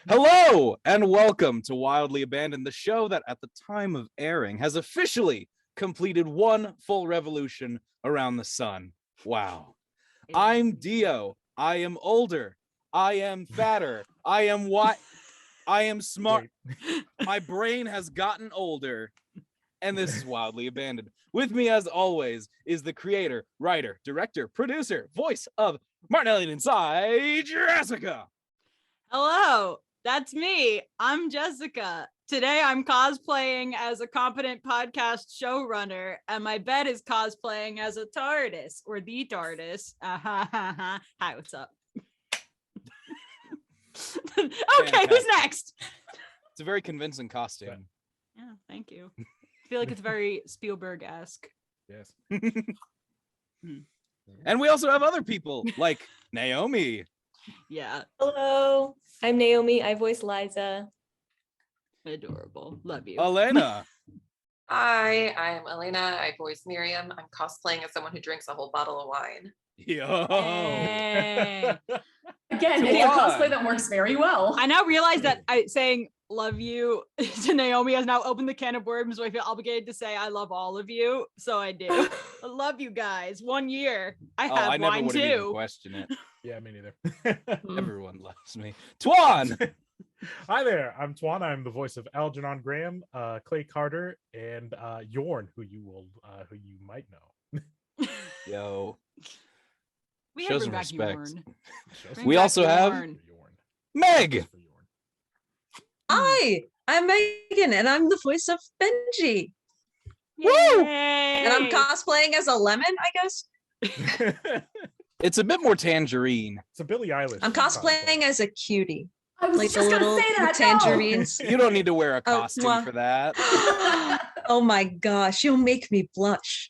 Hello and welcome to Wildly Abandoned, the show that at the time of airing has officially completed one full revolution around the sun. Wow. I'm Dio. I am older. I am fatter. I am white. I am smart. My brain has gotten older. And this is Wildly Abandoned. With me, as always, is the creator, writer, director, producer, voice of Martin Elliott inside Jessica. Hello, that's me. I'm Jessica. Today I'm cosplaying as a competent podcast showrunner, and my bed is cosplaying as a TARDIS, or the TARDIS. Hi, what's up? Okay, Fantastic. who's next? It's a very convincing costume. Yeah, thank you. I feel like it's very Spielberg-esque. Yes. And we also have other people like Naomi. Yeah, Hello, I'm Naomi. I voice Liza. adorable. Love you. Elena. Hi, I'm Elena. I voice Miriam. I'm cosplaying as someone who drinks a whole bottle of wine. Yo. Hey. Again, Come it's a on. cosplay that works very well. I now realize that saying love you to Naomi has now opened the can of worms, so I feel obligated to say I love all of you. So I do. I love you guys. 1 year. I have I never wine would have even too. questioned it. Yeah, me neither. Everyone loves me. Twan. Hi there, I'm Twan. I'm the voice of Algernon Graham, Clay Carter, and Yorn, who you might know. Yo. We Show have some back respect. Yorn. Bring We back also have Yorn. Meg. Hi, I'm Megan, and I'm the voice of Benji. Woo! And I'm cosplaying as a lemon, I guess. It's a bit more tangerine. It's a Billie Eilish. I'm cosplaying as a cutie, I was like the just gonna little say that. tangerines. You don't need to wear a costume mwah. for that. Oh my gosh, you'll make me blush.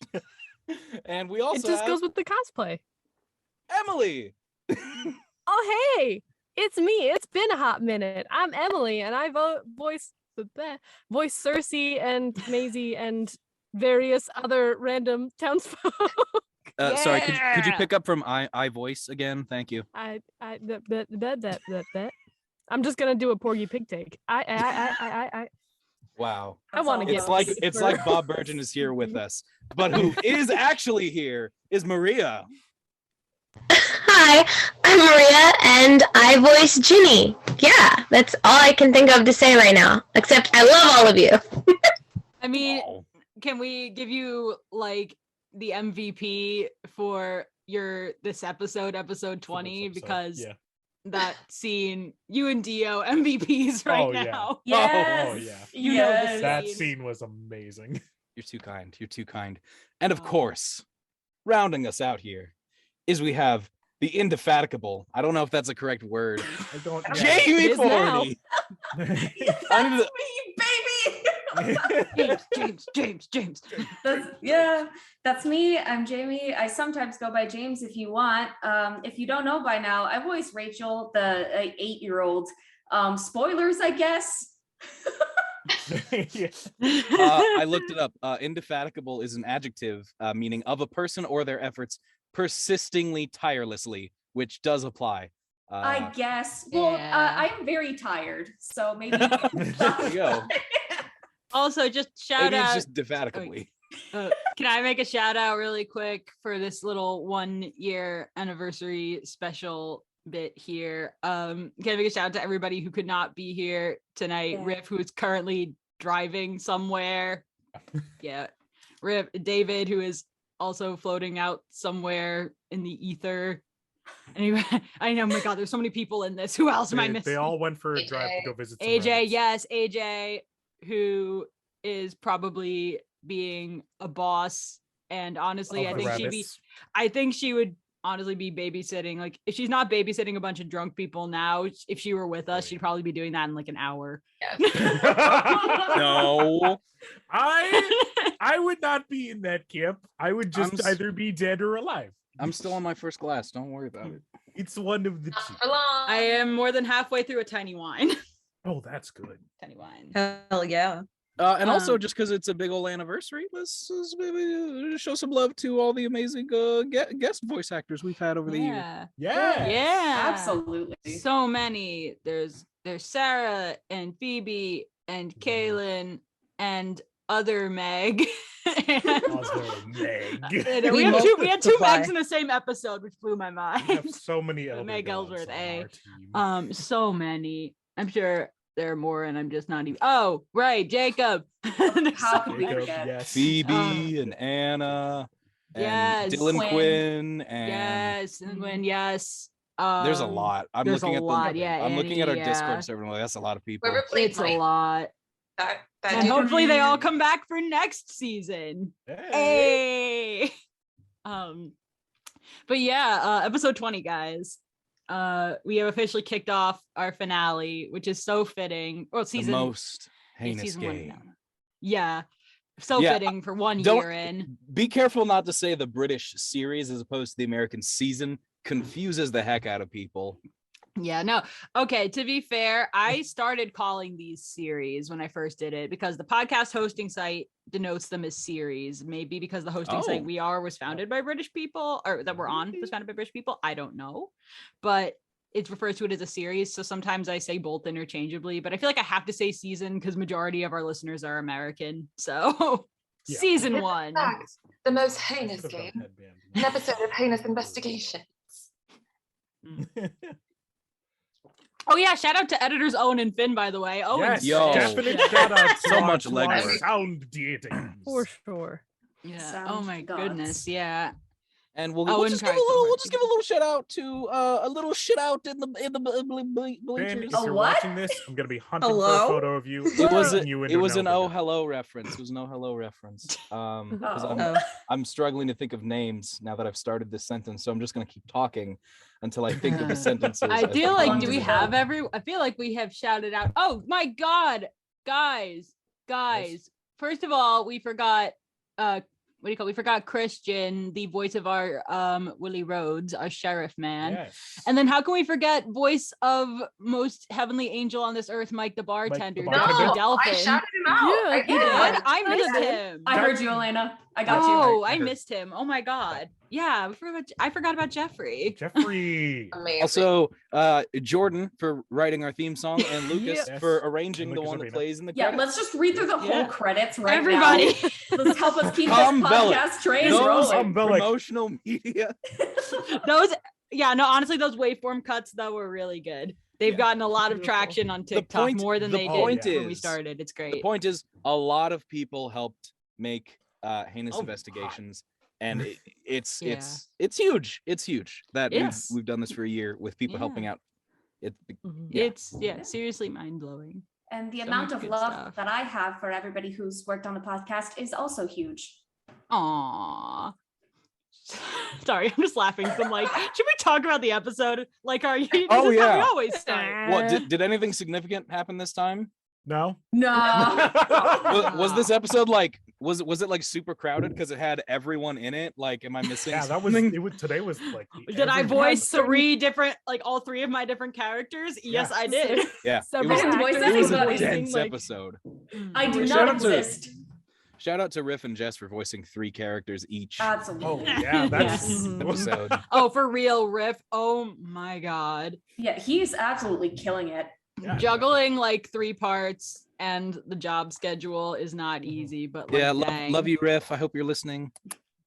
And we also It just have goes with the cosplay. Emily. Oh, hey, it's me. It's been a hot minute. I'm Emily, and I voice Cersei and Maisie and various other random townsfolk. Sorry, could you Yeah. pick up from I voice again? Thank you. That. I'm just gonna do a Porgy Pig take. I Wow. want to get. It's like Bob Burgeon is here with us, but who is actually here is Maria. Hi, I'm Maria, and I voice Ginny. Yeah, that's all I can think of to say right now, except I love all of you. I mean, Oh. can we give you like the MVP for this episode 20? Because yeah. that scene, you and Dio MVPs right Oh, yeah. now. Yes. Oh, yeah. You know the Yes. That scene. scene was amazing. You're too kind. You're too kind. And of Oh. course, rounding us out here is we have the indefatigable. I don't know if that's a correct word. I don't. Jamie It is now. Forney. I need to- Me, baby. James. That's me. I'm Jamie. I sometimes go by James if you want. If you don't know by now, I voice Rachel, the 8-year-old. Spoilers, I guess. Yeah. I looked it up. Indefatigable is an adjective meaning of a person or their efforts persistingly, tirelessly, which does apply. I guess. Well, Yeah. I'm very tired, so maybe. There you go. Also, just shout Maybe it's out. just defatigably. Can I make a shout out really quick for this little 1 year anniversary special bit here? Can I make a shout out to everybody who could not be here tonight? Yeah. Riff, who is currently driving somewhere. Yeah. Riff, David, who is also floating out somewhere in the ether. Anyway, I know, my God, there's so many people in this. Who else am I They Oh missing? all went for a drive to go visit some AJ, rabbits. yes, AJ, who is probably being a boss. And honestly, Of I the think rabbits. I think she would honestly be babysitting. Like, if she's not babysitting a bunch of drunk people now, if she were with us, Oh, she'd yeah. probably be doing that in like an hour. No. I would not be in that camp. I would just I'm s- either be dead or alive. I'm still on my first glass. Don't worry about it. It's one of the Not two. for long. I am more than halfway through a tiny wine. Oh, that's good. Tiny wine. Hell yeah. And also, just because it's a big old anniversary, let's maybe show some love to all the amazing guest voice actors we've had over the years. Yeah, absolutely. So many. There's Sarah and Phoebe and Kaylin and other Meg. Meg. We had two Megs in the same episode, which blew my mind. We have so many elder Meg gods Ellsworth, on our team. so many. I'm sure there are more, and I'm just not even. Oh, right, Jacob. How could we forget? Yes. Phoebe and Anna. And Dylan Quinn and Quinn, yes. There's a lot. I'm looking at I'm looking at our Annie, Discord server. Like, that's a lot of people. It's a lot. And hopefully they all come back for next season. Hey. But yeah, episode 20, guys. We have officially kicked off our finale, which is so fitting. Well, the most heinous game. Yeah. Fitting for 1 year in. Be careful not to say the British series as opposed to the American season. Confuses the heck out of people. Yeah, no. Okay, to be fair, I started calling these series when I first did it because the podcast hosting site denotes them as series. Maybe because the hosting site we are was founded by British people, or that we're on was founded by British people. I don't know. But it refers to it as a series. So sometimes I say both interchangeably, but I feel like I have to say season because majority of our listeners are American. So season 1. The most heinous game. An episode of Heinous Investigation. Oh yeah, shout out to editors Owen and Finn, by the way. Owen, definite shout out. So much legwork. Sound deities. For sure. Yeah. Oh my goodness. Yeah. And we'll just give a little shout out to a little shit out in the bleachers. Ben, if you're watching this, I'm gonna be hunting for a photo of you. It was an oh hello reference. It was an oh hello reference. I'm struggling to think of names now that I've started this sentence, so I'm just gonna keep talking until I think of the sentences. I feel like I feel like we have shouted out. Oh my god, guys. First of all, we forgot we forgot Christian, the voice of our Willie Rhodes, our sheriff man. Yes. And then how can we forget voice of most heavenly angel on this earth, Mike the bartender? No, I shouted him out. Yeah, I missed him. I heard you, Elena. I got you. Oh, I missed him. Oh my god. Yeah, I forgot about Jeffrey. Amazing. Also, Jordan for writing our theme song, and Lucas for arranging the one that plays in the credits. Let's just read through the whole credits right Everybody. now. Let's help us keep this podcast train rolling. Promotional media. Honestly, those waveform cuts though were really good. They've gotten a lot of traction on TikTok, more than they did when we started. It's great. The point is, a lot of people helped make Heinous Investigations. And it's huge. It's huge that we've done this for a year with people helping out. It's seriously mind-blowing. And the amount of love that I have for everybody who's worked on the podcast is also huge. Aww. Sorry, I'm just laughing. I'm like, should we talk about the episode? Like, are you? Oh yeah. We always start. What did anything significant happen this time? No. Was this episode like? Was it like super crowded because it had everyone in it? Like, am I missing? Yeah, something? Today was like. Did I voice all three of my different characters? Yes, I did. Yeah, it was a dense episode. I do not exist. Shout out to Riff and Jess for voicing 3 characters each. Absolutely. Oh yeah, that's episode. Oh, for real, Riff. Oh my god. Yeah, he's absolutely killing it. Yeah, juggling like 3 parts and the job schedule is not easy, but like, love you, Riff. I hope you're listening.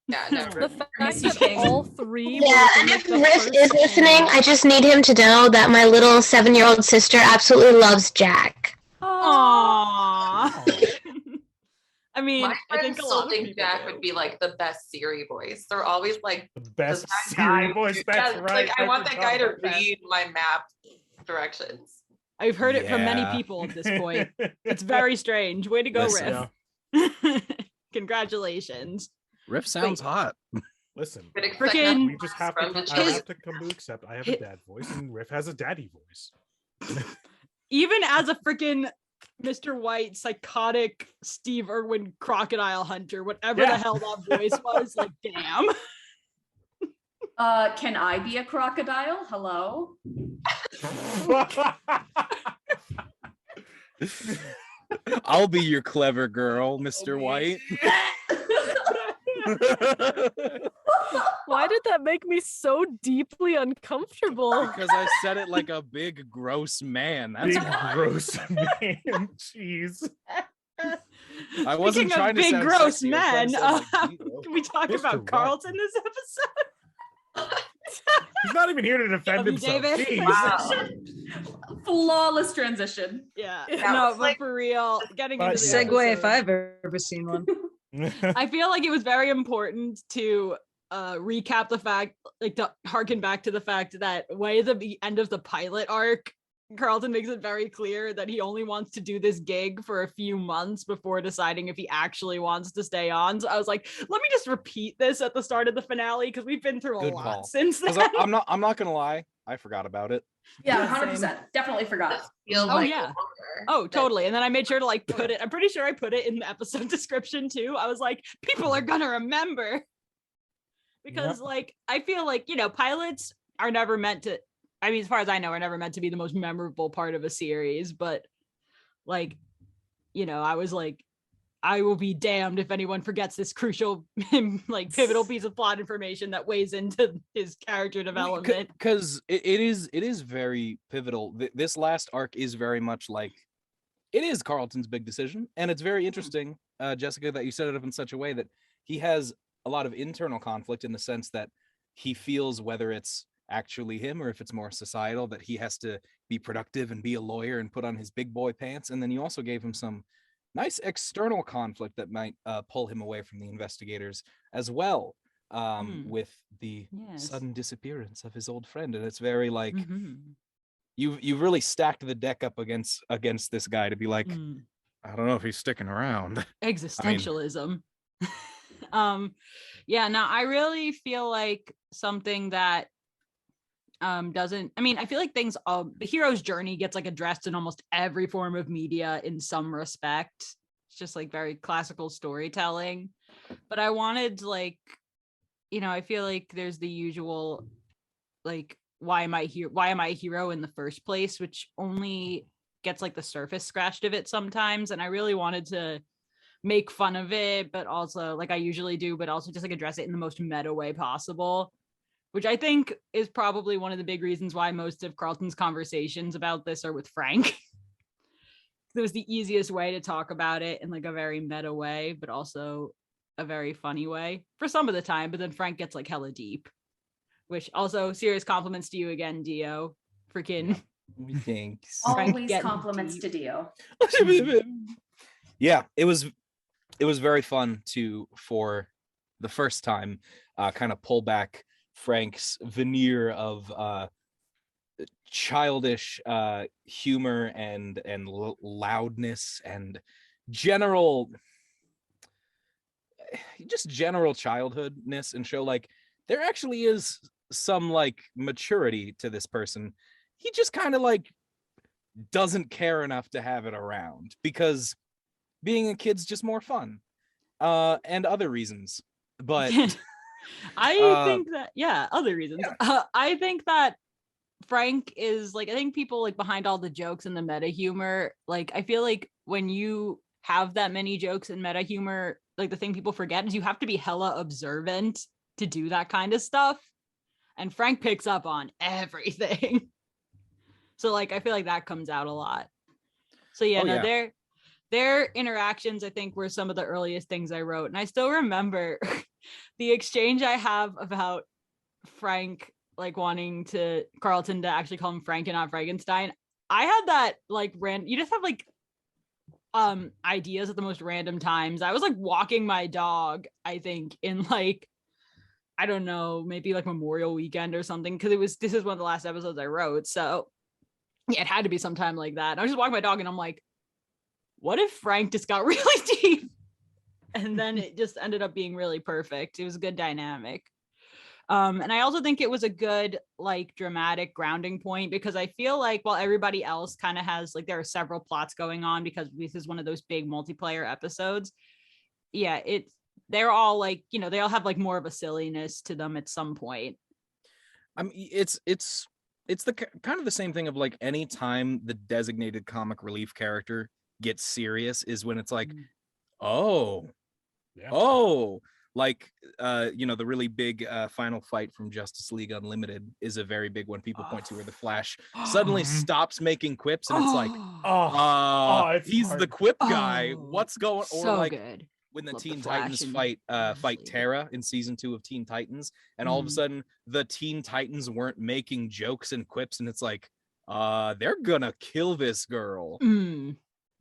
Yeah, no, the fact that all 3 and if Riff is listening, I just need him to know that my little 7-year-old sister absolutely loves Jack. Aww. I mean, I think a lot of people Jack would be like the best Siri voice. They're always like the best Siri voice. That's right. Like, I want that guy to read my map directions. I've heard it from many people at this point. It's very strange. Way to go, Riff. Yeah. Congratulations. Riff sounds hot. Listen, freaking. We just have to. I have to come to accept. I have a dad voice, and Riff has a daddy voice. Even as a freaking Mr. White, psychotic Steve Irwin crocodile hunter, whatever the hell that voice was, like, damn. Can I be a crocodile? Hello? I'll be your clever girl, Mr. White. Why did that make me so deeply uncomfortable? Because I said it like a big gross man. That's Big why. gross man. Jeez. I wasn't Speaking trying of to big sound gross sexy, I was trying men, to sound like Zero. can we talk Mr. about White. Carlton this episode? He's not even here to defend Love you, himself. David. Jeez. Wow. Flawless transition. Yeah, That no, was but like- for real, getting But into the Segue if episode, I've ever seen one. I feel like it was very important to recap the fact, like to harken back to the fact that way the end of the pilot arc, Carlton makes it very clear that he only wants to do this gig for a few months before deciding if he actually wants to stay on. So I was like, let me just repeat this at the start of the finale because we've been through a Good lot call. since then. Because I'm not gonna lie, I forgot about it. Yeah, Yeah, 100%. Definitely forgot. Feels Oh, like yeah. longer, Oh, but- totally. And then I made sure to like put it, I'm pretty sure I put it in the episode description too. I was like, people are gonna remember. Because like I feel like, you know, pilots are never meant to, I mean, as far as I know, are never meant to be the most memorable part of a series, but like, you know, I was like, I will be damned if anyone forgets this crucial, like pivotal piece of plot information that weighs into his character development. Because it is very pivotal. This last arc is very much like it is Carlton's big decision, and it's very interesting, Jessica, that you set it up in such a way that he has a lot of internal conflict in the sense that he feels whether it's actually him or if it's more societal that he has to be productive and be a lawyer and put on his big boy pants. And then you also gave him some nice external conflict that might pull him away from the investigators as well, with the Yes. sudden disappearance of his old friend. And it's very like Mhm. you've really stacked the deck up against this guy to be like, Mm. I don't know if he's sticking around. Existentialism. Yeah, no, I really feel like something that doesn't, I mean, I feel like things, the hero's journey gets like addressed in almost every form of media in some respect. It's just like very classical storytelling, but I wanted like, you know, I feel like there's the usual like, why am I here, why am I a hero in the first place, which only gets like the surface scratched of it sometimes, and I really wanted to make fun of it, but also like I usually do, but also just like address it in the most meta way possible, which I think is probably one of the big reasons why most of Carlton's conversations about this are with Frank. It was the easiest way to talk about it in like a very meta way, but also a very funny way for some of the time. But then Frank gets like hella deep, which also serious compliments to you again, Dio. Freaking Thanks. Frank Always getting compliments deep. to Dio. Yeah, it was very fun for the first time kind of pull back Frank's veneer of childish humor and loudness and general childhoodness, and show like there actually is some like maturity to this person. He just kind of like doesn't care enough to have it around because being a kid's just more fun, and other reasons. But I think that, yeah, other reasons. I think that Frank is like, I think people like behind all the jokes and the meta humor, like I feel like when you have that many jokes and meta humor, like the thing people forget is you have to be hella observant to do that kind of stuff. And Frank picks up on everything. So like I feel like that comes out a lot. So yeah, Oh, no, yeah. their interactions I think were some of the earliest things I wrote. And I still remember the exchange I have about Frank like wanting to Carlton to actually call him Frank and not Frankenstein. I had that like you just have like ideas at the most random times. I was like walking my dog, I think, in like, I don't know, maybe like Memorial Weekend or something, because this is one of the last episodes I wrote. So yeah, it had to be sometime like that. And I was just walking my dog and I'm like, what if Frank just got really deep? And then it just ended up being really perfect. It was a good dynamic. And I also think it was a good like dramatic grounding point, because I feel like while everybody else kind of has like, there are several plots going on because this is one of those big multiplayer episodes. Yeah, they're all like, you know, they all have like more of a silliness to them at some point. I mean, it's the kind of the same thing of like any time the designated comic relief character gets serious is when it's like, Mm. oh, Yeah. oh, like the really big final fight from Justice League Unlimited is a very big one people point to, where the Flash suddenly stops making quips, and it's like, it's he's the hard. quip guy. What's going? Or so like good. when the Love the Teen Flash Titans and fight Justice League. Terra in season 2 of Teen Titans, and all of a Mhm. sudden the Teen Titans weren't making jokes and quips, and it's like, they're gonna kill this girl. Mm.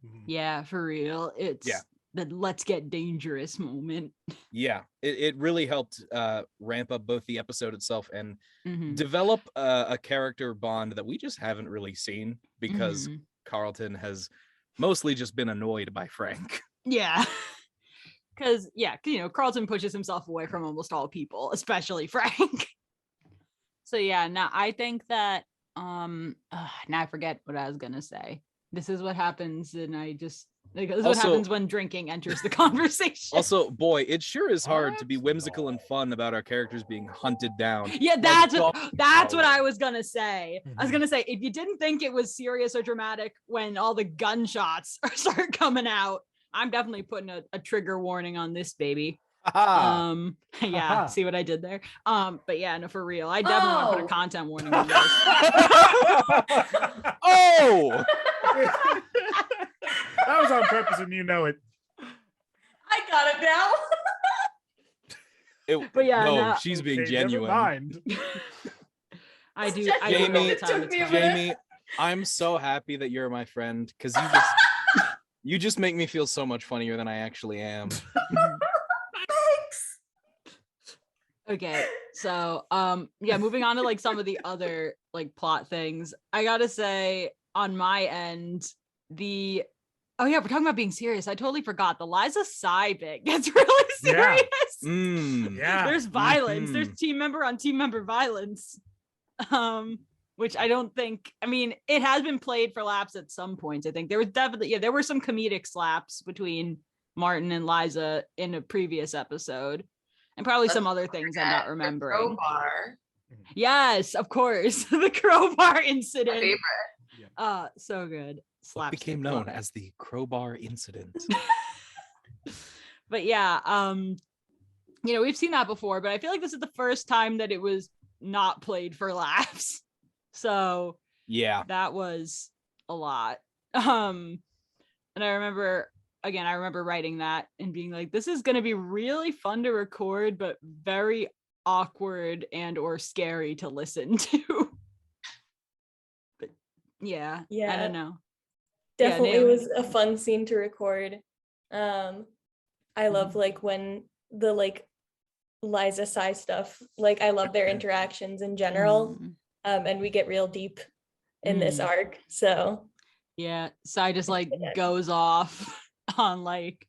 Mhm. Yeah, for real. It's the let's get dangerous moment. Yeah, it really helped ramp up both the episode itself and Mhm. develop a character bond that we just haven't really seen, because Mhm. Carlton has mostly just been annoyed by Frank. Yeah. Because Carlton pushes himself away from almost all people, especially Frank. So yeah, now I think that now I forget what I was gonna say. This is what happens, and I just this is what Also- happens when drinking enters the conversation. Also, boy, it sure is hard to be What? whimsical and fun about our characters being hunted down. yeah, Like, that's dog what I power. was gonna say. I was Mhm. gonna say, if you didn't think it was serious or dramatic when all the gunshots start coming out, I'm definitely putting a trigger warning on this baby. Ha-ha. Yeah, Haha. see what I did there. But yeah, no, for real, I definitely want to put a Oh. content warning on this. Oh, That was on purpose, and you know it. I got it now. But yeah, no, no. she's being Okay, never genuine. mind. I do. Just I do it all Jamie, the time. took me It's a fine. minute. Jamie, I'm so happy that you're my friend, because you just make me feel so much funnier than I actually am. Thanks. Okay, so moving on to like some of the other like plot things. I gotta say, on my end, we're talking about being serious. I totally forgot. The Liza Psy bit gets really Yeah. serious. Mm. Yeah. There's violence. There's Mhm. team member on team member violence. Which I don't think, I mean, it has been played for laughs at some points. I think there was definitely, there were some comedic slaps between Martin and Liza in a previous episode, and probably some other things I'm not The remembering. crowbar. Yes, of course. The crowbar My incident. favorite. So good. What Slapstick became known love it. as the crowbar incident. But yeah, we've seen that before, but I feel like this is the first time that it was not played for laughs. So Yeah. that was a lot. And I remember writing that and being like, this is going to be really fun to record, but very awkward and or scary to listen to. But yeah, I Yeah. don't know. Definitely Naomi. was a fun scene to record. I love like when the like Liza Psy stuff, like I love their interactions in general. Mm. And we get real deep in this arc. So Yeah, Sai just like Yeah. goes off on like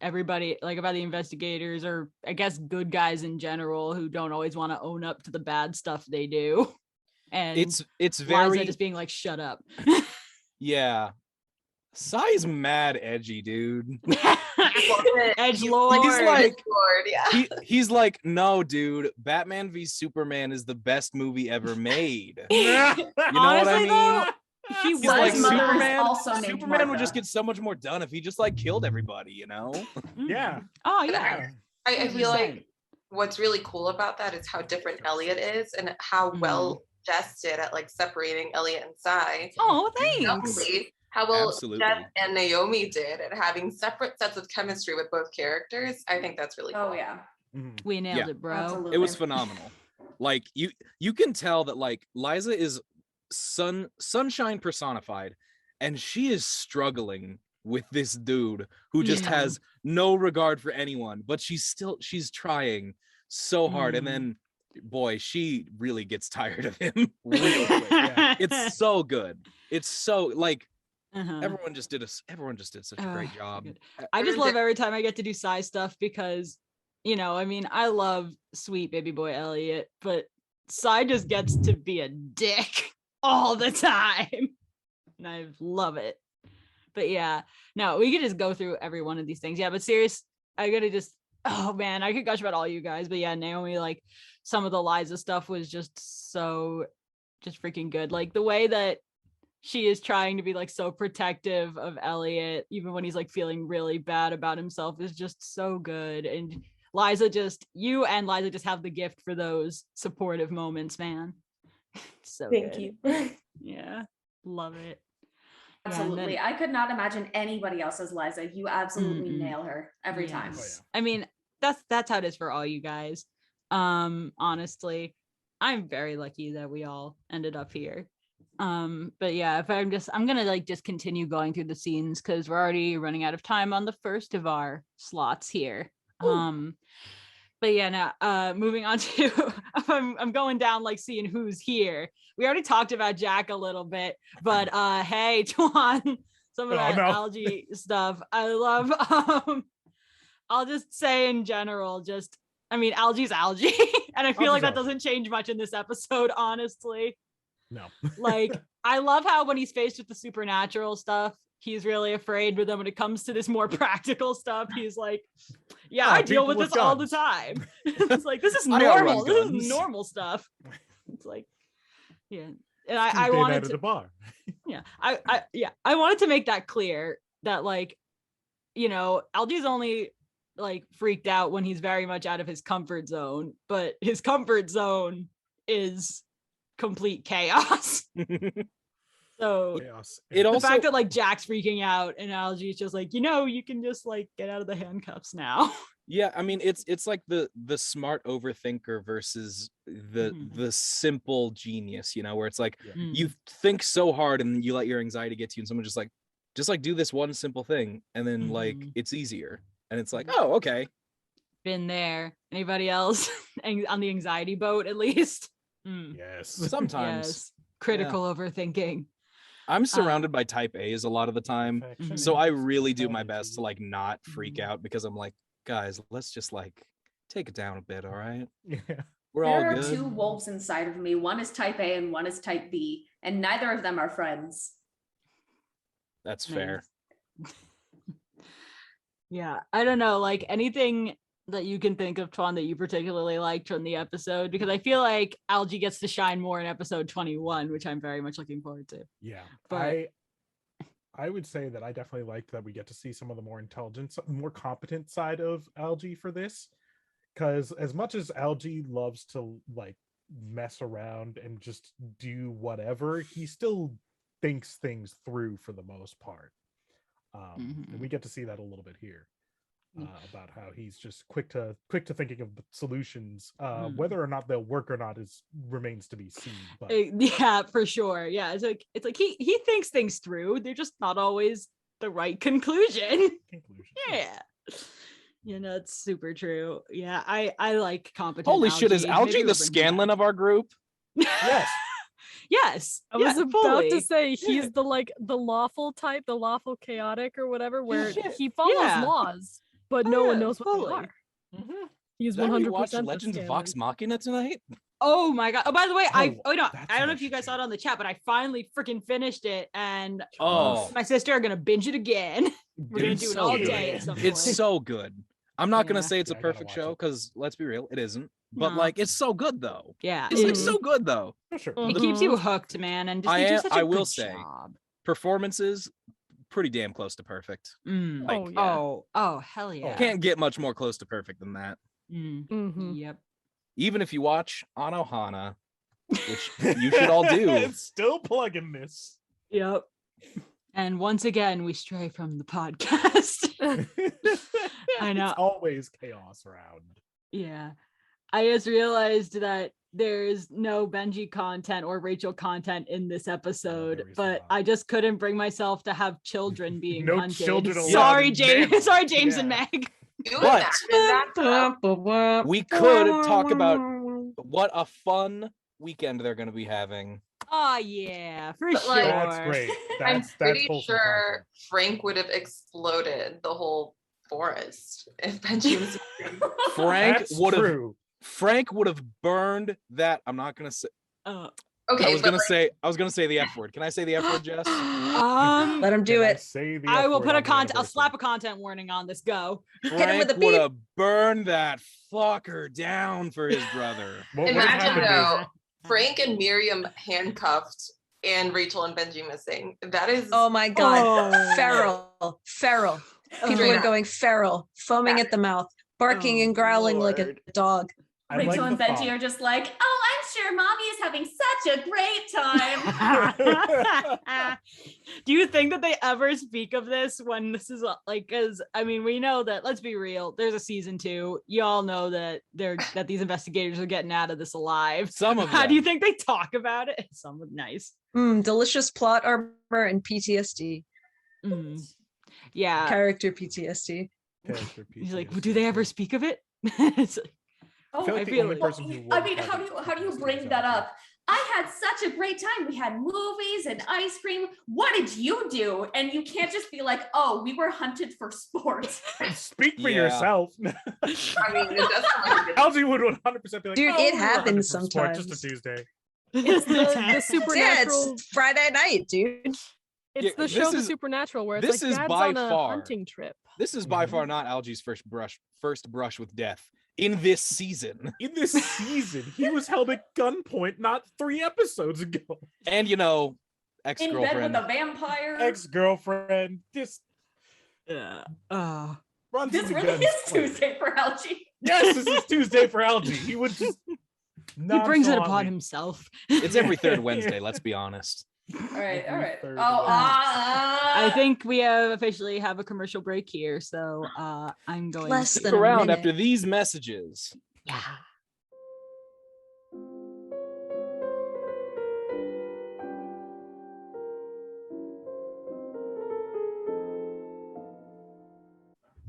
everybody, like about the investigators, or I guess good guys in general, who don't always want to own up to the bad stuff they do. And It's Liza very just being like, shut up. yeah. Sai's mad edgy, dude. Edge Lord. He's like, Lord, yeah. he's like, no, dude, Batman v Superman is the best movie ever made. You know what I Honestly, mean? though, he He's was like, His mother is Superman, also named Superman would Martha. just get so much more done if he just like killed everybody, you know? Yeah. Oh And yeah. I feel like 100%. what's really cool about that is how different Elliot is and how well Jess did at like separating Elliot and Sai. Oh, thanks. Doubly, how well Absolutely. Jess and Naomi did at having separate sets of chemistry with both characters. I think that's really cool. Oh yeah. Mhm. We nailed Yeah. it, bro. Absolutely. It was phenomenal. Like you can tell that like Liza is sunshine personified, and she is struggling with this dude who just Yeah. has no regard for anyone, but she's trying so hard. And then boy, she really gets tired of him real quick. Yeah. It's so good. It's so like Uh-huh. everyone just did such a great Oh, job. good. I just love every time I get to do Sai stuff because, I mean, I love sweet baby boy Elliot, but Sai just gets to be a dick all the time. And I love it. But yeah, no, we could just go through every one of these things. Yeah, but serious, I gotta just, oh man, I could gush about all you guys. But yeah, Naomi, like some of the Liza stuff was just freaking good. Like the way that she is trying to be like so protective of Elliot, even when he's like feeling really bad about himself, is just so good. And Liza just have the gift for those supportive moments, man. So Thank good. you. Yeah, love it. Absolutely. I could not imagine anybody else as Liza. You absolutely nail her every time. Oh, yeah. I mean, that's how it is for all you guys. Honestly, I'm very lucky that we all ended up here. But yeah, if I'm gonna like just continue going through the scenes because we're already running out of time on the first of our slots here. But yeah, now moving on to I'm going down like seeing who's here. We already talked about Jack a little bit, but hey, Tuan, some of that algae stuff. I love I'll just say in general, algae's algae. And I feel like that doesn't change much in this episode, honestly. No. Like, I love how when he's faced with the supernatural stuff, he's really afraid, but then when it comes to this more practical stuff, he's like, yeah, I deal with this all the time. It's like, this is normal. This is normal stuff. It's like, yeah. And I wanted to, bar. Yeah. I wanted to make that clear that, like, you know, Algae's only like freaked out when he's very much out of his comfort zone, but his comfort zone is complete chaos. So the fact that like Jack's freaking out and Algae's just like, you know, you can just like get out of the handcuffs now. Yeah, I mean, it's like the smart overthinker versus the simple genius, you know, where it's like you think so hard and you let your anxiety get to you, and someone just like do this one simple thing, and then like it's easier, and it's like, oh, okay. Been there. Anybody else on the anxiety boat at least? Yes. Sometimes. Yes. Critical overthinking. I'm surrounded by type A's a lot of the time, so I really do my best to like not freak out, because I'm like, guys, let's just like take it down a bit, all right? Yeah. We're all There good. are two wolves inside of me. One is type A and one is type B, and neither of them are friends. That's fair. Yeah, I don't know, like anything that you can think of, Twan, that you particularly liked from the episode, because I feel like Algae gets to shine more in episode 21, which I'm very much looking forward to. Yeah, but I would say that I definitely liked that we get to see some of the more intelligent, more competent side of Algae for this, because as much as Algae loves to like mess around and just do whatever, he still thinks things through for the most part. And we get to see that a little bit here. About how he's just quick to thinking of solutions. Whether or not they'll work or not remains to be seen. But yeah, for sure. Yeah, it's like he thinks things through. They're just not always the right conclusion. Yeah, you know, it's super true. Yeah, I like competent. Holy Algae. shit! Is Algae the Scanlan of our group? Yes. Yes, I was about to say he's the lawful type, the lawful chaotic or whatever, where he follows laws, but no one knows what they are. He's 100% Legends of Vox Machina tonight. Oh my god! Oh, by the way, I don't know if you guys saw it on the chat, but I finally freaking finished it, and my sister are gonna binge it again. We're gonna do it all day at some point. It's so good. I'm not gonna say it's a perfect show, because let's be real, it isn't. But like, it's so good though. Yeah, it's like so good though. Sure. It keeps you hooked, man, and just, do such a I will good say, job. Performances pretty damn close to perfect. Like, oh, hell yeah! Can't get much more close to perfect than that. Yep. Even if you watch Anohana, which you should all do. It's still plugging this. Yep. And once again, we stray from the podcast. I know. It's always chaos around. Yeah. I just realized that there's no Benji content or Rachel content in this episode, but I just couldn't bring myself to have children being hunted. Children. Sorry, James. Sorry, James and Meg. But we could talk about what a fun weekend they're going to be having. Oh yeah, for sure. That's great. I'm pretty sure Frank would have exploded the whole forest if Benji was. Frank would have burned that. I'm not gonna say. Okay. I was gonna say the F word. Can I say the F word, Jess? Let him do it. I will put I'll slap a content warning on this. Go. Frank would have burned that fucker down for his brother. Imagine though, Frank and Miriam handcuffed and Rachel and Benji missing. That is Oh my god. Oh. Feral. People Straight are up. going feral, foaming at the mouth, barking Oh, and growling like a Lord. dog. I Rachel like and the Benji thought. are just like, oh, I'm sure mommy is having such a great time. Do you think that they ever speak of this when this is like, because I mean, we know that, let's be real, there's a season 2. You all know that these investigators are getting out of this alive. Some of How do you them. think they talk about it? Some would nice. Delicious plot armor and PTSD. Yeah. Character PTSD. Character He's like, PTSD. do they ever speak of it? It's like, Oh, I feel like I the feel only like- person who I would mean, have how do you PTSD bring is that Alfie. up? I had such a great time. We had movies and ice cream. What did you do? And you can't just be like, oh, we were hunted for sports. Speak for Yeah. yourself. I mean, it does sound like a good Algie would 100% be like, Dude, "Oh, it we were happens hunted for sport, Just sometimes. a Tuesday. It's the Yeah, supernatural. it's Friday night, dude. It's Yeah, the this show The is- Supernatural where it's this like is dad's by on a far- hunting trip. This is by far not Algie's first brush with death in this season. In this season, he was held at gunpoint not 3 episodes ago. And you know, In bed with ex-girlfriend. a vampire. Ex-girlfriend, just Yeah. runs This into really guns. is Tuesday for Algie. Yes, this is Tuesday for Algie. He would just He brings it upon nonchalantly- himself. It's every third Wednesday, let's be honest. All right, all right. Third Oh, I think we have officially have a commercial break here, so I'm going Less to Stick than a around minute. after these messages. yeah.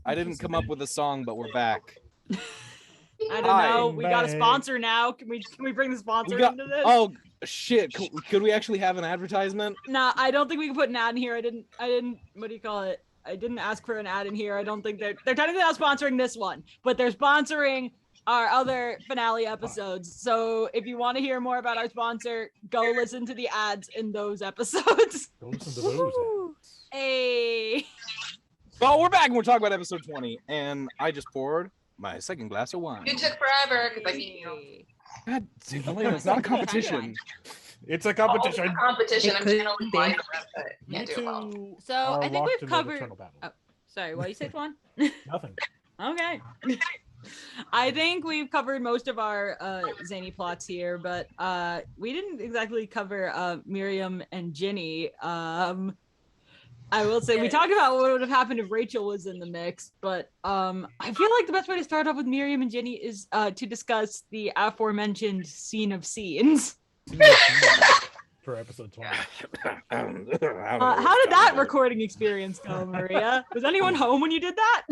I didn't come up with a song, but we're back. I don't Hi. know. We got a Bye. sponsor now. Can we bring the sponsor We got- into this? Oh shit! Could we actually have an advertisement? No, I don't think we can put an ad in here. I didn't. What do you call it? I didn't ask for an ad in here. I don't think they're technically not sponsoring this one, but they're sponsoring our other finale episodes. So if you want to hear more about our sponsor, go listen to the ads in those episodes. Go listen to those. Hey. Oh, we're back and we're talking about episode 20, and I just poured my second glass of wine. You took forever because I beat you. God, dude, Elena, it's not a competition. It's a Oh, competition. it's a competition. It I'm could channeling be. mine, but You can't do it well. two So are I think locked we've in an covered. eternal battle. Oh, sorry, what you say, Twan? Nothing. Okay. I think we've covered most of our zany plots here, but we didn't exactly cover Miriam and Ginny. I will say we talked about what would have happened if Rachel was in the mix, but I feel like the best way to start off with Miriam and Ginny is to discuss the aforementioned scene of scenes. For episode 20. How did that recording experience go, Maria? Was anyone home when you did that?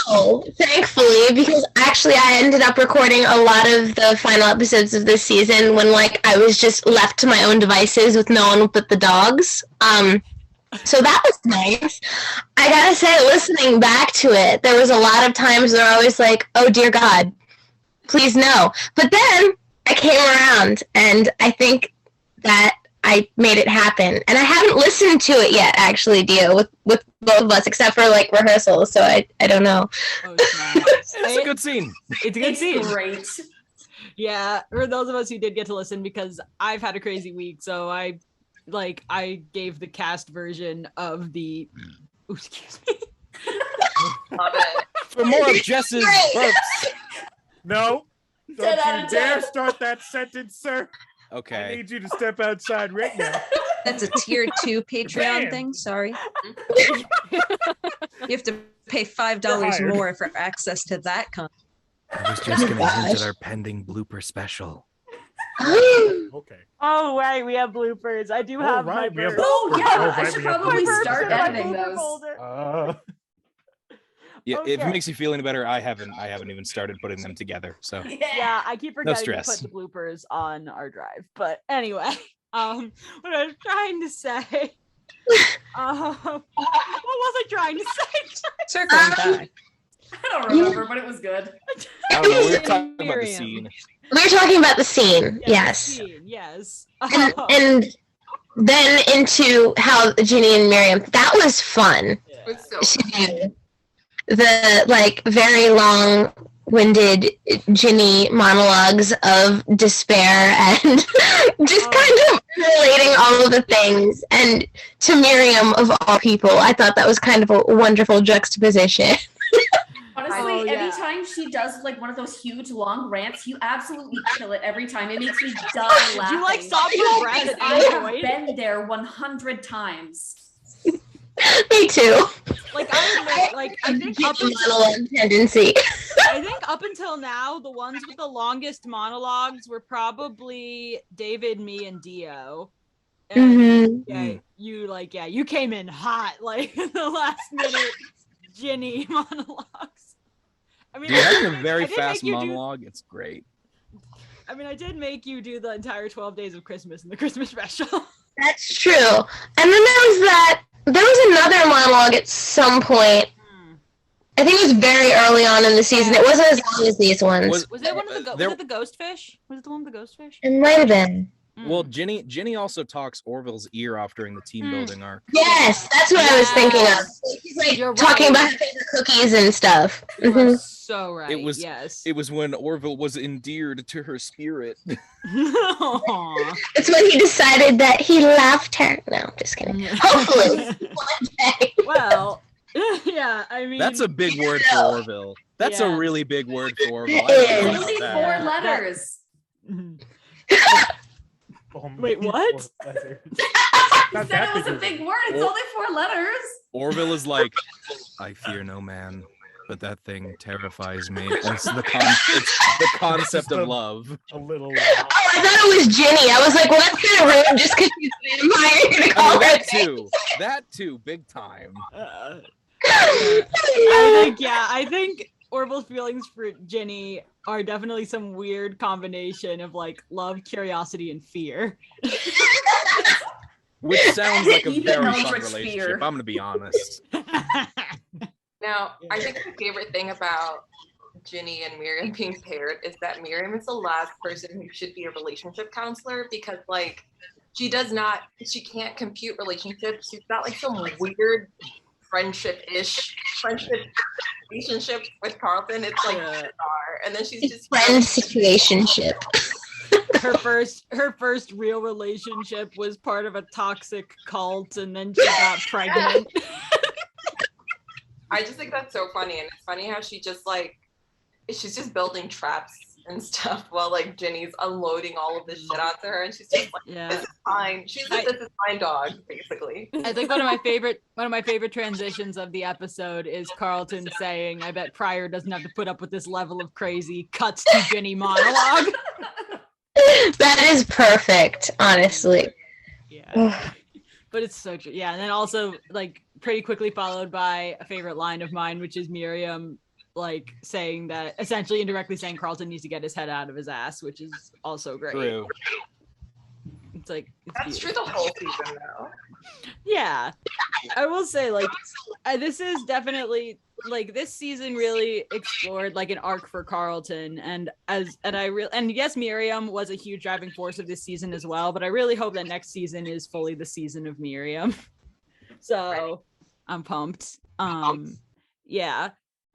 No, thankfully, because actually I ended up recording a lot of the final episodes of this season when I was just left to my own devices with no one but the dogs. So that was nice. I gotta say, listening back to it, there was a lot of times where I was like, oh dear God, please no. But then I came around and I think that I made it happen. And I haven't listened to it yet, actually, Dio, with both of us, except for rehearsals. So I don't know. Oh, snap. It's a good scene. It's a good It's scene. great. Yeah, for those of us who did get to listen, because I've had a crazy week, so I gave the cast version of the. Ooh, excuse me. Love it. For more of Jess's burps. No. 10 Don't out you of dare 10. start that sentence, sir. I Okay. need you to step outside right now. That's a tier 2 Patreon Bam. thing. Sorry. You have to pay $5 hired. more for access to that content. I was just gonna hint at our pending blooper special. Okay. Oh wait, we have bloopers. I do Oh, have right, my we have burps. Oh yeah, Oh, I right, should we have probably bloopers. start in my editing blooper those. folder. Yeah, if Okay. it makes you feel any better, I haven't even started putting them together. So Yeah, I keep forgetting to stress. put the bloopers on our drive. But anyway, what I was trying to say. What was I trying to say? Circling back. I don't remember, but it was good. I don't know. We were Ginny talking and about the Miriam. scene. We were talking about the scene, yes. Scene, yes. And then into how Ginny and Miriam, that was fun. It was so She did the very long long-winded Ginny monologues of despair and just kind of relating all of the things. And to Miriam, of all people, I thought that was kind of a wonderful juxtaposition. Honestly, anytime she does like one of those huge long rants, you absolutely kill it every time. It makes me die laughing. You like stop your breath at I any have point? been there 100 times. Me too. Like I think up until, Monologue tendency. I think up until now, the ones with the longest monologues were probably David, me, and Dio. And you came in hot like the last minute Ginny monologues. I mean, Dude, having a very I did fast make you monologue, it's great. I mean, I did make you do the entire 12 Days of Christmas in the Christmas special. That's true. And then there was another monologue at some point. I think it was very early on in the season. It wasn't as long as these ones. Was it one of the was it the ghost fish? Was it the one with the ghost fish? It might have been. Well, Ginny also talks Orville's ear off during the team building arc. Yes, that's what I was thinking of. She's like talking about her favorite cookies and stuff. You're so right. It was It was when Orville was endeared to her spirit. It's when he decided that he loved her. No, just kidding. Hopefully, one day. Well, yeah, I mean, That's a big word for Orville. That's a really big word for Orville. It Only 4 letters. Wait, what? He said it was a big word. It's only 4 letters. Orville is like, I fear no man, but that thing terrifies me. It's the concept of love. A little. Oh, I thought it was Ginny. I was like, well, that's kind of rude just because she's a vampire. You're gonna call her That too, big time. I think Orville's feelings for Ginny are definitely some weird combination of like love, curiosity, and fear. Which sounds like a Even very fun Mildred's relationship, fear. I'm gonna be honest. Now, I think my favorite thing about Ginny and Miriam being paired is that Miriam is the last person who should be a relationship counselor because, like, she can't compute relationships. She's got like some weird friendship relationship with Carlton. It's like bizarre, and then she's just friend situationship. Her first real relationship was part of a toxic cult, and then she got pregnant. I just think that's so funny, and it's funny how she's just building traps and stuff while like Ginny's unloading all of this shit onto her, and she's just like, "This is fine." She's like, "This is fine, dog," basically. I think one of my favorite transitions of the episode is Carlton saying, "I bet Pryor doesn't have to put up with this level of crazy." Cuts to Ginny monologue. That is perfect, honestly. Yeah. But it's so true. Yeah, and then also like pretty quickly followed by a favorite line of mine, which is Miriam like saying that, essentially indirectly saying Carlton needs to get his head out of his ass, which is also great. True. It's like that's true the whole season though. Yeah, I will say like this is definitely like this season really explored like an arc for Carlton, and yes, Miriam was a huge driving force of this season as well, but I really hope that next season is fully the season of Miriam. So I'm pumped. Yeah,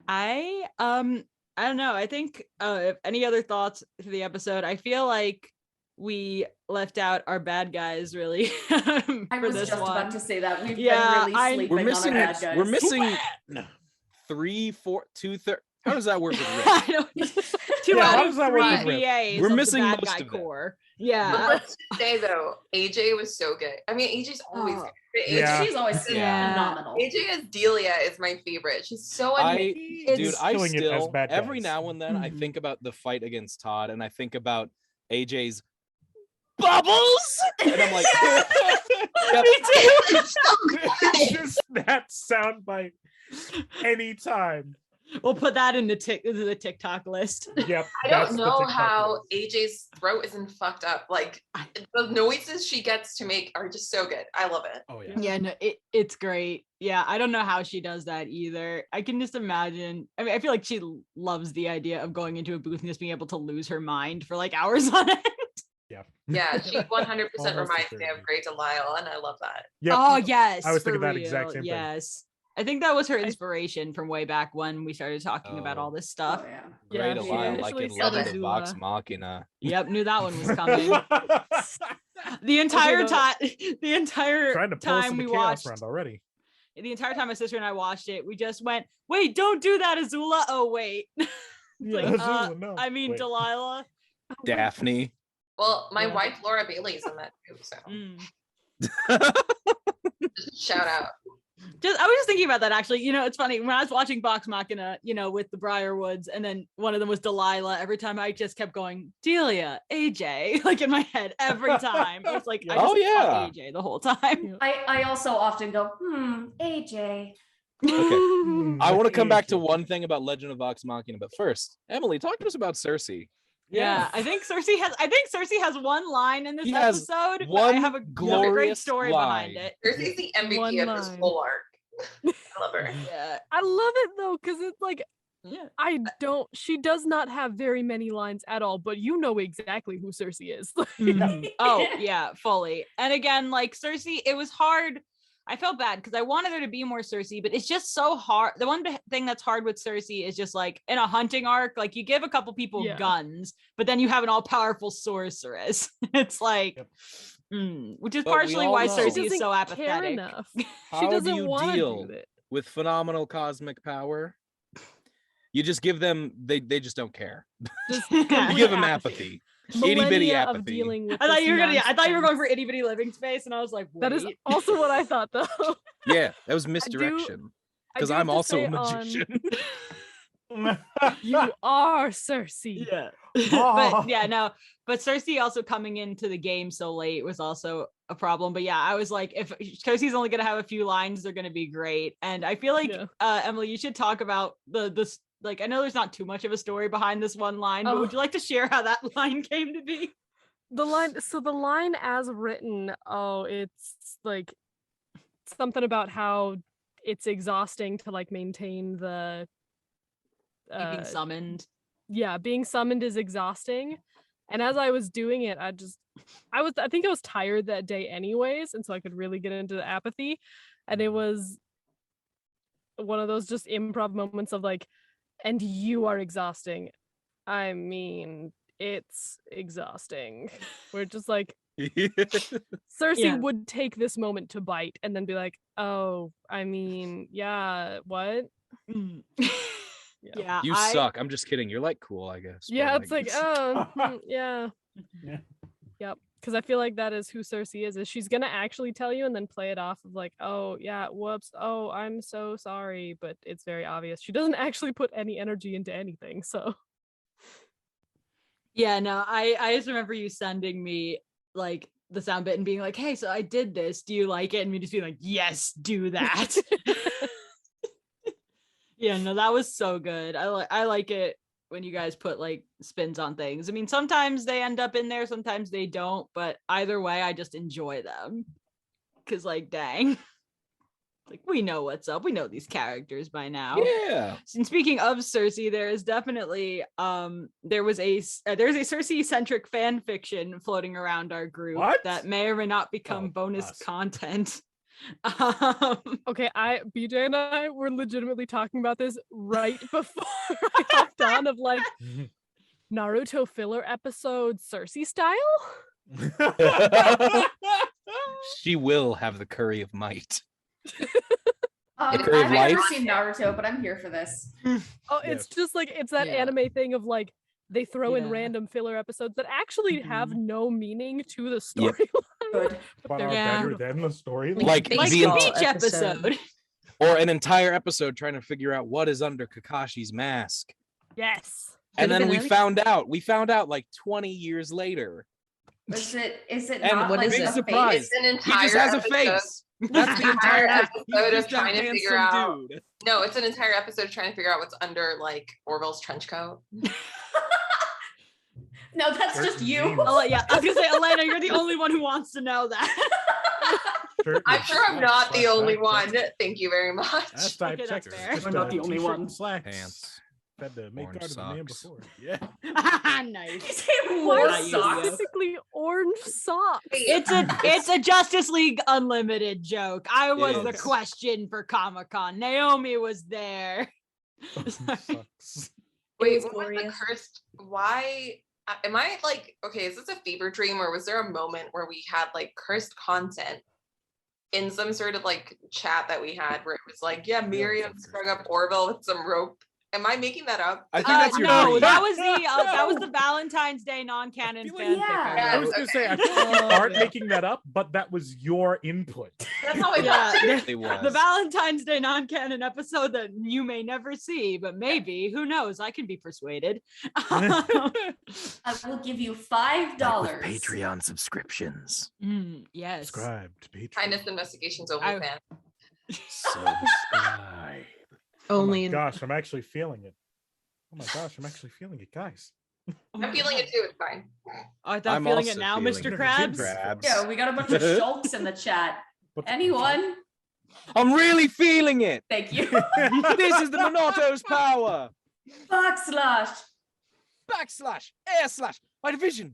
I don't know. I think if any other thoughts for the episode, I feel like we left out our bad guys really. I was just about to say that. We've been really sleeping on our bad guys. We're missing 3, 4, 2/3. How does that work with Rick? 2 out of 3 VAs. We're of missing the bad most guy of core. Yeah. But let's just say though, AJ was so good. I mean, AJ's always good. She's always phenomenal. AJ as Delia is my favorite. She's so amazing. I still every now and then I think about the fight against Todd, and I think about AJ's bubbles, and I'm like, Me too. Just that soundbite anytime. We'll put that in the TikTok list. Yep. I don't know how AJ's throat isn't fucked up. Like the noises she gets to make are just so good. I love it. Oh yeah. Yeah, no, it's great. Yeah, I don't know how she does that either. I can just imagine. I mean, I feel like she loves the idea of going into a booth and just being able to lose her mind for like hours on end. Yeah. Yeah, she 100% reminds me of Grey Delisle, and I love that. Yep. Oh yes. I was thinking that real. exact same thing. Yes. I think that was her inspiration from way back when we started talking about all this stuff. Oh, yeah. Great Yeah, she Delilah, like initially in said Legend of Vox Azula. Machina. Yep, knew that one was coming. The entire time, the entire Trying to pull us time into we chaos watched, round already. the entire time my sister and I watched it, we just went, "Wait, don't do that, Azula." Oh wait, Yeah, like, Azula, no. I mean Wait. Delilah. Daphne. Well, my Yeah. wife Laura Bailey's in that too, so Mm. just shout out. I was just thinking about that actually. You know, it's funny when I was watching Vox Machina, you know, with the Briarwoods, and then one of them was Delilah. Every time I just kept going, Delia, AJ, like in my head every time. I was like, I just Oh, yeah. thought AJ the whole time. I also often go, AJ. Okay. I want to come back to AJ. one thing about Legend of Vox Machina, but first, Emily, talk to us about Cersei. Yeah, I think Cersei has one line in this He has episode, but one I have a great glorious story line. behind it. Cersei's the One MVP of this line. whole arc. I love her. Yeah. I love it though, because it's like Yeah. she does not have very many lines at all, but you know exactly who Cersei is. Oh, yeah, fully. And again, like Cersei, it was hard. I felt bad because I wanted there to be more Cersei, but it's just so hard. The one thing that's hard with Cersei is just like in a hunting arc, like you give a couple people guns, but then you have an all-powerful sorceress. It's like, which is But we partially all why know- Cersei She is so doesn't care apathetic. enough. How She do doesn't you want to deal do it. with phenomenal cosmic power? You just give them, they just don't care. Just You complete give them apathy. Itty bitty Millennia of apathy. dealing with I thought this you were going nonsense. for itty bitty living space, and I was like, wait. That is also what I thought though. Yeah, that was misdirection. I Because do have I'm to also say a magician. You are Cersei. Yeah. Aw. But yeah, no. But Cersei also coming into the game so late was also a problem. But yeah, I was like, if Cersei's only gonna have a few lines, they're gonna be great. And I feel like Emily, you should talk about this. Like, I know there's not too much of a story behind this one line, but would you like to share how that line came to be? The line as written, it's like something about how it's exhausting to like maintain the Being summoned. Yeah, being summoned is exhausting. And as I was doing it, I think I was tired that day anyways, and so I could really get into the apathy. And it was one of those just improv moments of like, and you are exhausting. I mean, it's exhausting. We're just like, Cersei would take this moment to bite and then be like, oh, I mean, yeah, what? Yeah, You suck. I'm just kidding. You're like cool, I guess. Yeah, but, it's like, oh, yeah. Yeah. Yep. Because I feel like that is who Cersei is she's gonna actually tell you and then play it off of like, oh yeah, whoops, oh, I'm so sorry, but it's very obvious. She doesn't actually put any energy into anything, so. Yeah, no, I just remember you sending me like the sound bit and being like, hey, so I did this. Do you like it? And me just being like, yes, do that. Yeah, no, that was so good. I like it when you guys put like spins on things. I mean, sometimes they end up in there, sometimes they don't, but either way, I just enjoy them. Cause like, dang, like we know what's up. We know these characters by now. Yeah. And speaking of Cersei, there is definitely there's a Cersei centric fan fiction floating around our group that may or may not become bonus content. Okay, BJ and I were legitimately talking about this right before I hopped on of like Naruto filler episode Cersei style. She will have the curry of might. I've curry of never life? seen Naruto, but I'm here for this. Oh, it's just like it's that anime thing of like they throw in random filler episodes that actually have no meaning to the storyline. Good. But are better than the story. Like the beach episode. Or an entire episode trying to figure out what is under Kakashi's mask. Yes. And then we found out like 20 years later. Is it And not what like is a a surprise? face? It's an He just has a episode. face. That's the entire episode he's of just a trying to figure handsome out. dude. No, it's an entire episode of trying to figure out what's under like Orville's trench coat. No, that's just you. Oh yeah, I was gonna say, Elena, you're the only one who wants to know that. I'm sure I'm not the only one. Thank you very much. That's type checker. fair. Just, We're not the only t-shirt one. and slacks. Pants. Had to make Orange guard of the man socks. before. Yeah. Nice. You say more Nice. socks? Specifically orange socks. It's a Justice League Unlimited joke. I was the is. question for Comic-Con. Naomi was there. Sucks. Wait, was what was the glorious. cursed? Why am I like, okay, is this a fever dream, or was there a moment where we had like cursed content in some sort of like chat that we had where it was like, yeah, Miriam sprung up Orville with some rope? Am I making that up? I think that's your no, dream. that was the Valentine's Day non-canon feel like- fanfic. Yeah. I I was wrote. gonna say I feel like you aren't making that up, but that was your input. That's how I Yeah, It was. the Valentine's Day non-canon episode that you may never see, but maybe, who knows? I can be persuaded. I will give you $5. Patreon subscriptions. Yes. Subscribe to Patreon. Heinous Investigations I- OnlyFans. Subscribe. Oh Only my in gosh, I'm actually feeling it. Oh my gosh, I'm actually feeling it, guys. I'm feeling it too. It's fine. I'm I'm feeling it also now, feeling Mr. it. Krabs. Krabs. Yeah, we got a bunch of shulks in the chat. But- Anyone? I'm really feeling it. Thank you. This is the Monato's power. Backslash. Backslash, air slash, my division.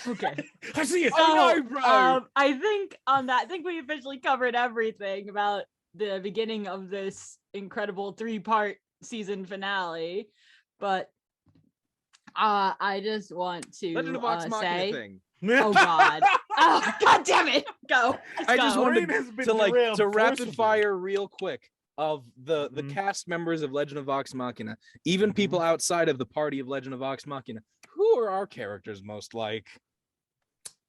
Okay. I see it. Oh no, bro. I think on that, I think we officially covered everything about the beginning of this incredible 3-part season finale. But I just want to Legend of Vox Machina say, thing. oh god, oh god damn it, go. Let's I just go. wanted Brain has been to derailed rapid forcibly. fire real quick of the Mhm. cast members of Legend of Vox Machina, even people outside of the party of Legend of Vox Machina. Who are our characters most like?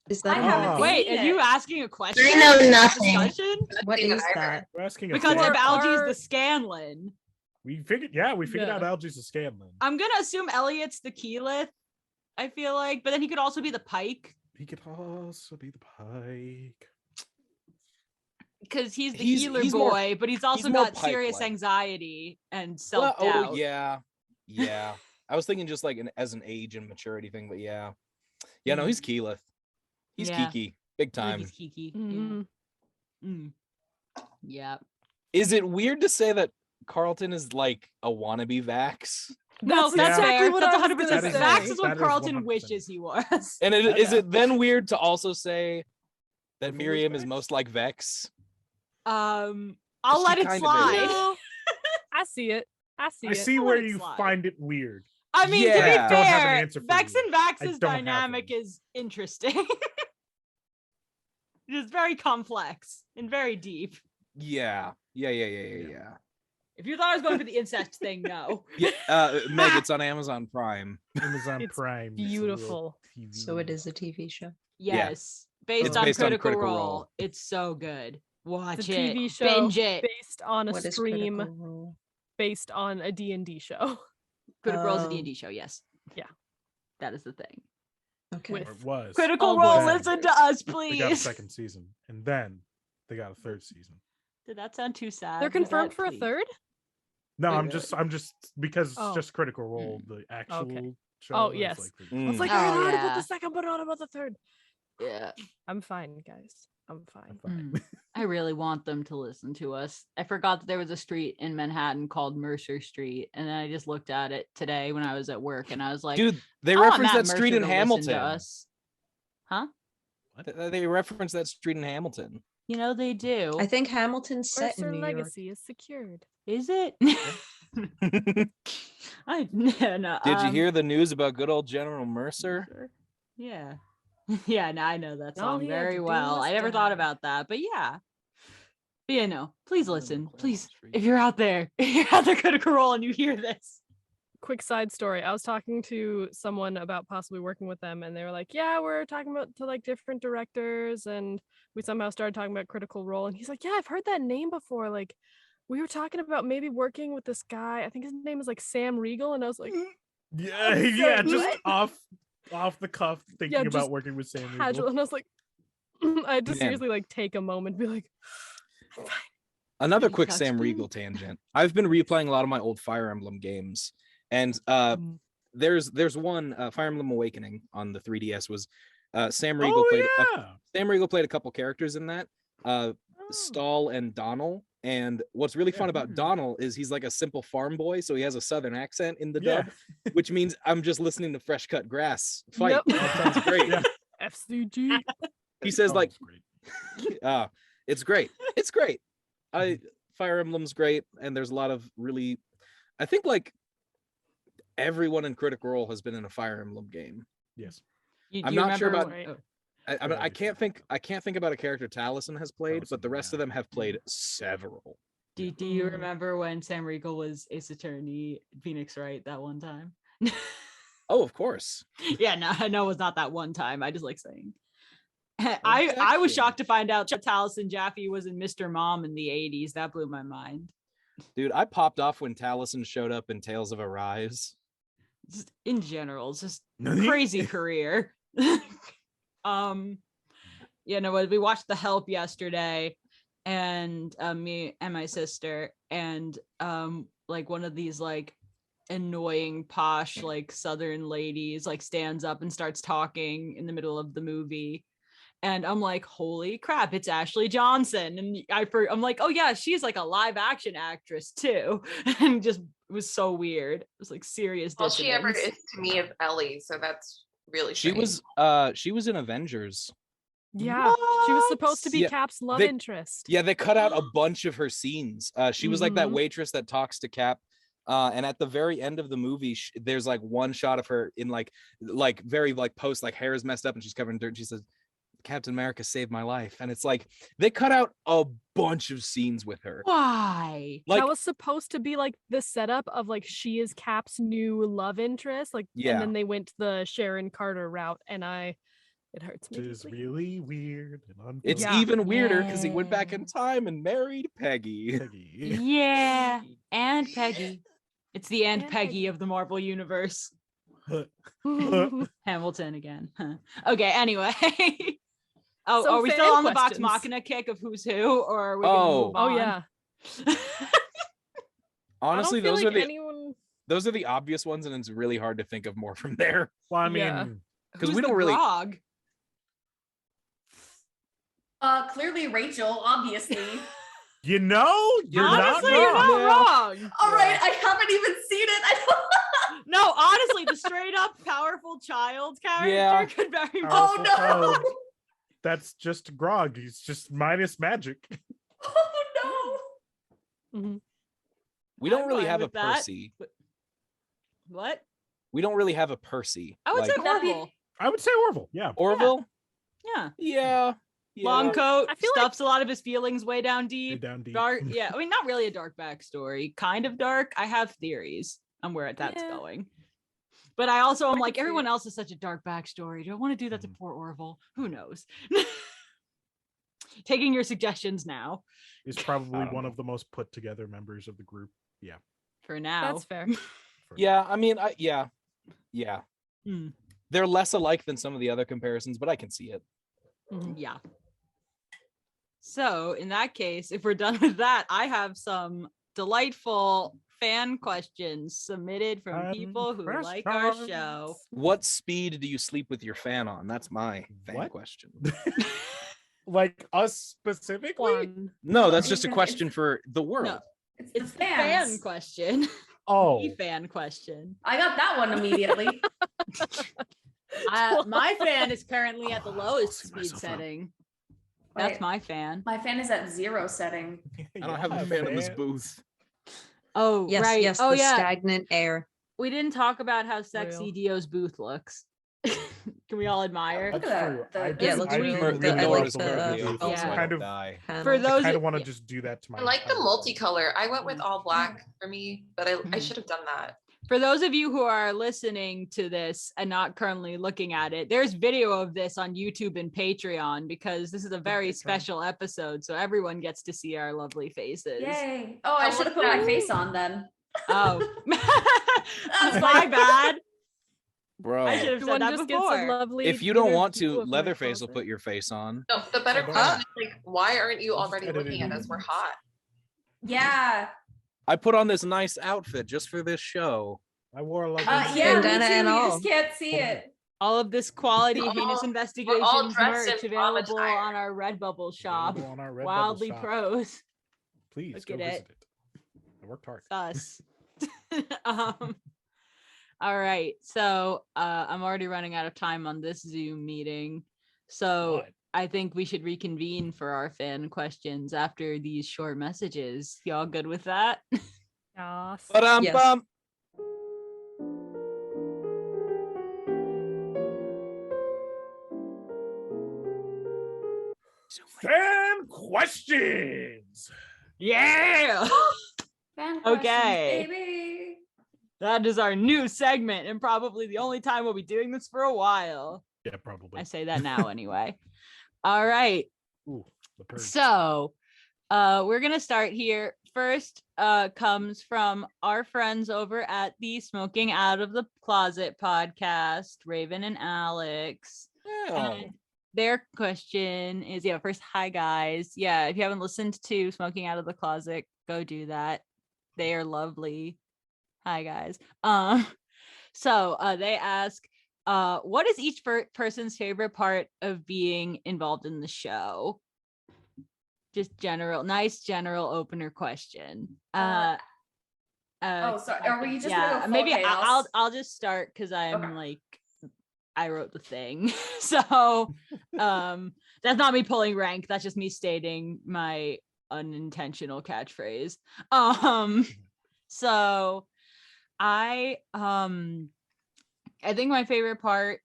is I that haven't Oh. Wait, seen are you it. asking a question? I know nothing. Discussion? what Thing is that I that? heard. We're asking a Because fan. if Algie's Or- the Scanlan, we figured Yeah. out Algie's a Scanlan. I'm gonna assume Elliot's the Keyleth. I feel like, but then he could also be the Pike He could also be the Pike. because he's the He's- healer he's more- boy, but he's also more got serious Pike-like. anxiety and Well, self-doubt. oh yeah. I was thinking just like as an age and maturity thing, but yeah. No, he's Keyleth. He's Yeah. Kiki, big I think time. he's Kiki. Mhm. Yeah. Yeah. Is it weird to say that Carlton is like a wannabe Vax? No, That's that's exactly fair. what That's I was 100% gonna fair. say. Vax is what That is Carlton 100%. wishes he was. And That- is it then weird to also say that Who is Miriam is Vex? most like Vex? I'll She let it kind of is. slide. No, I see it. I see I it. see I'll where let it you slide. find it weird. I mean, to Yeah. be I don't have an fair, answer for Vex you. and I Vax's don't have dynamic one. is interesting. It's very complex and very deep. Yeah. If you thought I was going for the incest thing, no. Meg, it's on Amazon Prime. Amazon It's Prime. beautiful. So it is a TV show. Yeah. Yes. Based, It's on, based on Critical Critical Role. Role. It's so good. Watch It's a it. TV show Binge it. based on a What is stream Critical Role? based on a D&D show. Critical Role is a Oh. D&D show, yes. Yeah. That is the thing. Okay. With- Or it was. Critical All Role, voice listen to us, They got a please. second season, and then they got a third season. Did that sound too sad? They're Was confirmed that for a please? third? No, Wait, I'm really? just because it's Oh. just Critical Role, the actual show. Oh, is yes. like the- I was like, Oh, I heard yeah. about the second, but not about the third. Yeah. I'm fine, guys. I'm fine. Mm. I really want them to listen to us. I forgot that there was a street in Manhattan called Mercer Street, and then I just looked at it today when I was at work, and I was like, Dude, they I want reference Matt that street Mercer in to listen to Hamilton. us. Huh? They reference that street in Hamilton. You know they do. I think Hamilton's set in Mercer New York. legacy is secured. Is it? Did I no. you hear the news about good old General Mercer? Yeah. Yeah, no, I know that All song he had very to do well. was I never thought die. about that, but yeah. But yeah, no. Please Live in listen. Claremont Please. Street. If you're out there, if you're at the Critical Role and you hear this. Quick side story. I was talking to someone about possibly working with them, and they were like, yeah, we're talking about to like different directors, and we somehow started talking about Critical Role, and he's like, yeah, I've heard that name before. Like, we were talking about maybe working with this guy. I think his name is like Sam Riegel, and I was like, Yeah, yeah, just what? off the cuff, thinking just about working with Sam casual, Riegel. and I was like, I had to Man. seriously like take a moment, and be like, Another You quick touched Sam him? Riegel tangent. I've been replaying a lot of my old Fire Emblem games, and Mm. there's one Fire Emblem Awakening on the 3DS was Sam Riegel Oh played yeah. Sam Riegel played a couple characters in that. Stahl and Donnell. And what's really fun about Donnell is he's like a simple farm boy, so he has a southern accent in the dub, which means I'm just listening to Fresh Cut Grass fight. Yep. That sounds great. FCG. He says like, great. it's great. It's great. Fire Emblem's great, and there's a lot of really, I think like everyone in Critical Role has been in a Fire Emblem game. Yes. I'm not sure about. Right. I mean, I can't think about a character Taliesin has played, but the rest of them have played several. Do you remember when Sam Riegel was Ace Attorney Phoenix Wright that one time? Oh, of course. Yeah, no, I know it was not that one time. I just like saying. I was shocked to find out that Taliesin Jaffe was in Mr. Mom in the 80s. That blew my mind. Dude, I popped off when Taliesin showed up in Tales of Arise. Just in general, it's just crazy career. You know, we watched The Help yesterday, and me and my sister, and like one of these like annoying posh like Southern ladies like stands up and starts talking in the middle of the movie, and I'm like, holy crap, it's Ashley Johnson. And I'm like, oh yeah, she's like a live action actress too. And just it was so weird. It was like serious All she ever dissonance. is to me is Ellie, so that's really She strange. she was in Avengers. Yeah, she was supposed to be Yeah, Cap's love interest. Yeah, they cut out a bunch of her scenes. She was like that Mhm. waitress that talks to Cap. And at the very end of the movie, there's like one shot of her in like very like post, like hair is messed up and she's covered in dirt. And she says, Captain America saved my life. And it's like they cut out a bunch of scenes with her. Why? Like, that was supposed to be like the setup of like she is Cap's new love interest. Like, Yeah. and then they went the Sharon Carter route, and it hurts me. Which is really weird. And it's Yeah. even weirder because he went back in time and married Peggy. Yeah, and Peggy. It's the and And Peggy of the Marvel Universe. unfortunately. Hamilton again. Okay, anyway. Oh, So are we still fan on the Vox questions. Machina kick of who's who, or are we gonna Oh. move Oh on? yeah. Honestly, I don't those feel are like the anyone. those are the obvious ones, and it's really hard to think of more from there. Well, I mean, Yeah. Because Who's we the don't really. Grog? Clearly Rachel, obviously. you're Honestly, not you're wrong. not wrong. All right, I haven't even seen it. I don't. No, honestly, the straight up powerful child character Yeah. could very much. Oh Powerful no! child. That's just Grog. He's just minus magic. Oh Mhm. We don't I'm really fine have a with that. Percy. What? We don't really have a Percy. I would Like, say Orville. I would say Orville. Yeah. Orville. Yeah. Yeah. Long coat, I feel like- stuffs a lot of his feelings way down deep. Down deep. Dark, yeah. I mean, not really a dark backstory. Kind of dark. I have theories on where that's Yeah. going. But I also am I like, can see everyone it. else is such a dark backstory. Do I want to do that to Mhm. poor Orville? Who knows? Taking your suggestions now. Is probably I don't one know. of the most put together members of the group. Yeah. For now. That's fair. Yeah. I mean, yeah. Hmm. They're less alike than some of the other comparisons, but I can see it. Mhm. Yeah. So in that case, if we're done with that, I have some delightful fan questions submitted from Fan people who like our questions. show. What speed do you sleep with your fan on? That's my fan What? question. Like us specifically? One. No, that's just a question for the world. No, It's it's the the fan fans. question. Oh, The fan question. I got that one immediately. My fan is currently at the lowest see speed myself out. setting. That's Wait. my fan. My fan is at 0 setting. I don't have a fan in this booth. Oh, Yes, right. yes, Oh, the yeah. stagnant air. We didn't talk about how sexy Real. Dio's booth looks. Can we all admire? Look That's at true. that. I The- Yeah, it just- looks I really do- good. I I do like love the booth. also Yeah. Kind of- die. For I those kind that- of want to yeah. just do that to my. I like the entire multicolor. I went with all black for me, but I Mhm. should have done that. For those of you who are listening to this and not currently looking at it, there's video of this on YouTube and Patreon because this is a very Patreon. special episode. So everyone gets to see our lovely faces. Yay. Oh, I Oh, should have look put at my that. face on then. Oh, That's my bad. Bro. I should have said Everyone that just gets a before. lovely. If you don't inner want to, view of my Leatherface will closet. put your face on. No, the better I don't question know. is like, why aren't you already edited looking at it. us? We're hot. Yeah. I put on this nice outfit just for this show. I wore a lovely. Yeah, me Bandana too. and You all. just can't see it. all of this quality We're heinous all investigations dressed in merch prom available attire. on our Redbubble shop. Available on our Redbubble Wildly shop. Pros. Please Look go at visit it. I worked hard. Us. All right. So I'm already running out of time on this Zoom meeting. So What? I think we should reconvene for our fan questions after these short messages. Y'all good with that? Yes. Yes. Fan questions. Yeah. Fan Okay. questions, baby. That is our new segment and probably the only time we'll be doing this for a while. Yeah, probably. I say that now anyway. All right. Ooh, the purge. So we're gonna start here. First comes from our friends over at the Smoking Out of the Closet podcast, Raven and Alex. And their question is, first, hi guys. Yeah, if you haven't listened to Smoking Out of the Closet, go do that. They are lovely. Hi guys. So they ask, what is each person's favorite part of being involved in the show? Just nice general opener question. Oh, sorry. Are we just gonna go full maybe chaos? I'll just start because I'm Okay. like, I wrote the thing. So that's not me pulling rank. That's just me stating my unintentional catchphrase. So I think my favorite part,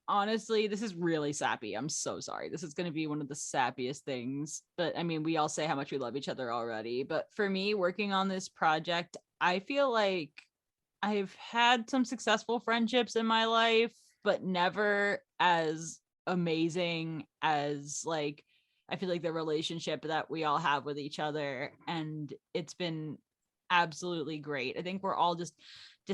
honestly, this is really sappy. I'm so sorry. This is going to be one of the sappiest things, but I mean, we all say how much we love each other already. But for me, working on this project, I feel like I've had some successful friendships in my life, but never as amazing as like, I feel like the relationship that we all have with each other. And it's been absolutely great. I think we're all just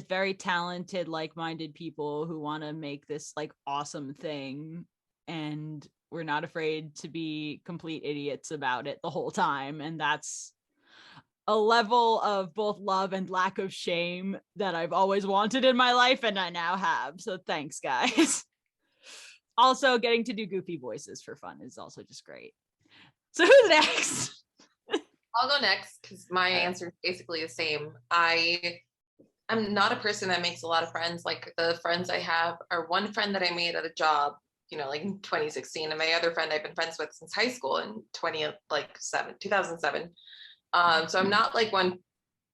very talented, like-minded people who want to make this like awesome thing, and we're not afraid to be complete idiots about it the whole time. And that's a level of both love and lack of shame that I've always wanted in my life, and I now have. So thanks, guys. Also, getting to do goofy voices for fun is also just great. So who's next? I'll go next because my answer is basically the same. I'm not a person that makes a lot of friends. Like the friends I have are one friend that I made at a job, like in 2016, and my other friend I've been friends with since high school in 2007. So I'm not like one